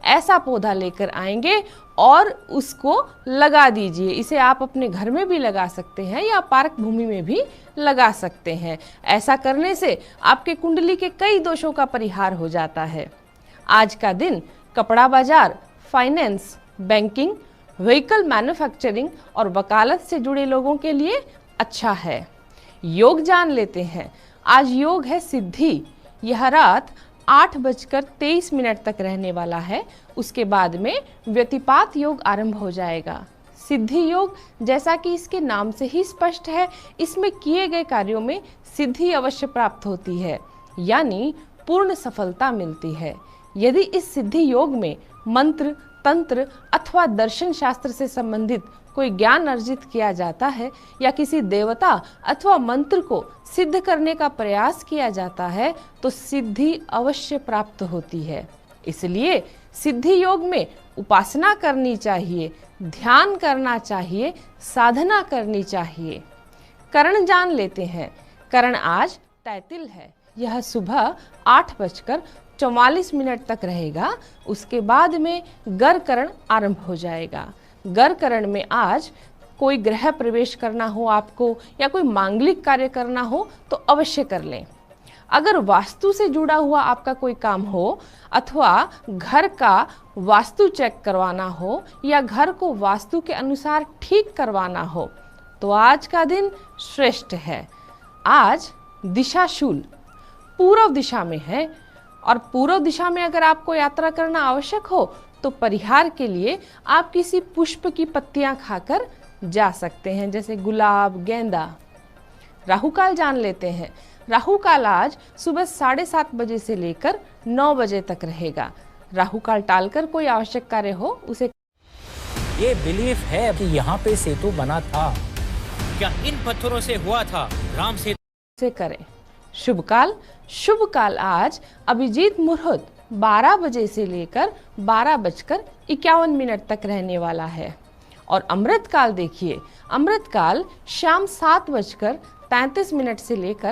ऐसा पौधा लेकर आएंगे और उसको लगा दीजिए। इसे आप अपने घर में भी लगा सकते हैं या पार्क भूमि में भी लगा सकते हैं। ऐसा करने से आपके कुंडली के कई दोषों का परिहार हो जाता है। आज का दिन कपड़ा बाजार, फाइनेंस, बैंकिंग, व्हीकल मैन्युफैक्चरिंग और वकालत से जुड़े लोगों के लिए अच्छा है। योग जान लेते हैं। आज योग है सिद्धि। यह रात 8:23 तक रहने वाला है। उसके बाद में व्यतिपात योग आरंभ हो जाएगा। सिद्धि योग, जैसा कि इसके नाम से ही स्पष्ट है, इसमें किए गए कार्यों में सिद्धि अवश्य प्राप्त होती है, यानी पूर्ण सफलता मिलती है। यदि इस सिद्धि योग में मंत्र, तंत्र अथवा दर्शन शास्त्र से संबंधित कोई ज्ञान अर्जित किया जाता है या किसी देवता अथवा मंत्र को सिद्ध करने का प्रयास किया जाता है तो सिद्धि अवश्य प्राप्त होती है। इसलिए सिद्धि योग में उपासना करनी चाहिए, ध्यान करना चाहिए, साधना करनी चाहिए। करण जान लेते हैं। करण आज तैतिल है। यह सुबह 8:44 तक रहेगा। उसके बाद में गर करण आरंभ हो जाएगा। गर करण में आज कोई गृह प्रवेश करना हो आपको या कोई मांगलिक कार्य करना हो तो अवश्य कर लें। अगर वास्तु से जुड़ा हुआ आपका कोई काम हो अथवा घर का वास्तु चेक करवाना हो या घर को वास्तु के अनुसार ठीक करवाना हो तो आज का दिन श्रेष्ठ है। आज दिशाशूल पूर्व दिशा में है और पूर्व दिशा में अगर आपको यात्रा करना आवश्यक हो तो परिहार के लिए आप किसी पुष्प की पत्तियां खाकर जा सकते हैं, जैसे गुलाब, गेंदा। राहुकाल जान लेते हैं। राहुकाल आज सुबह 7:30 बजे से लेकर 9 बजे तक रहेगा। राहुकाल टालकर कोई आवश्यक कार्य हो उसे। ये बिलीफ है कि यहाँ पे सेतु बना था। क्या इन पत्थरों से हुआ था राम सेतु? से करें। शुभ काल आज अभिजीत मुहूर्त 12 बजे से लेकर 12:51 तक रहने वाला है। और अमृत काल देखिए, अमृत काल शाम 7:33 से लेकर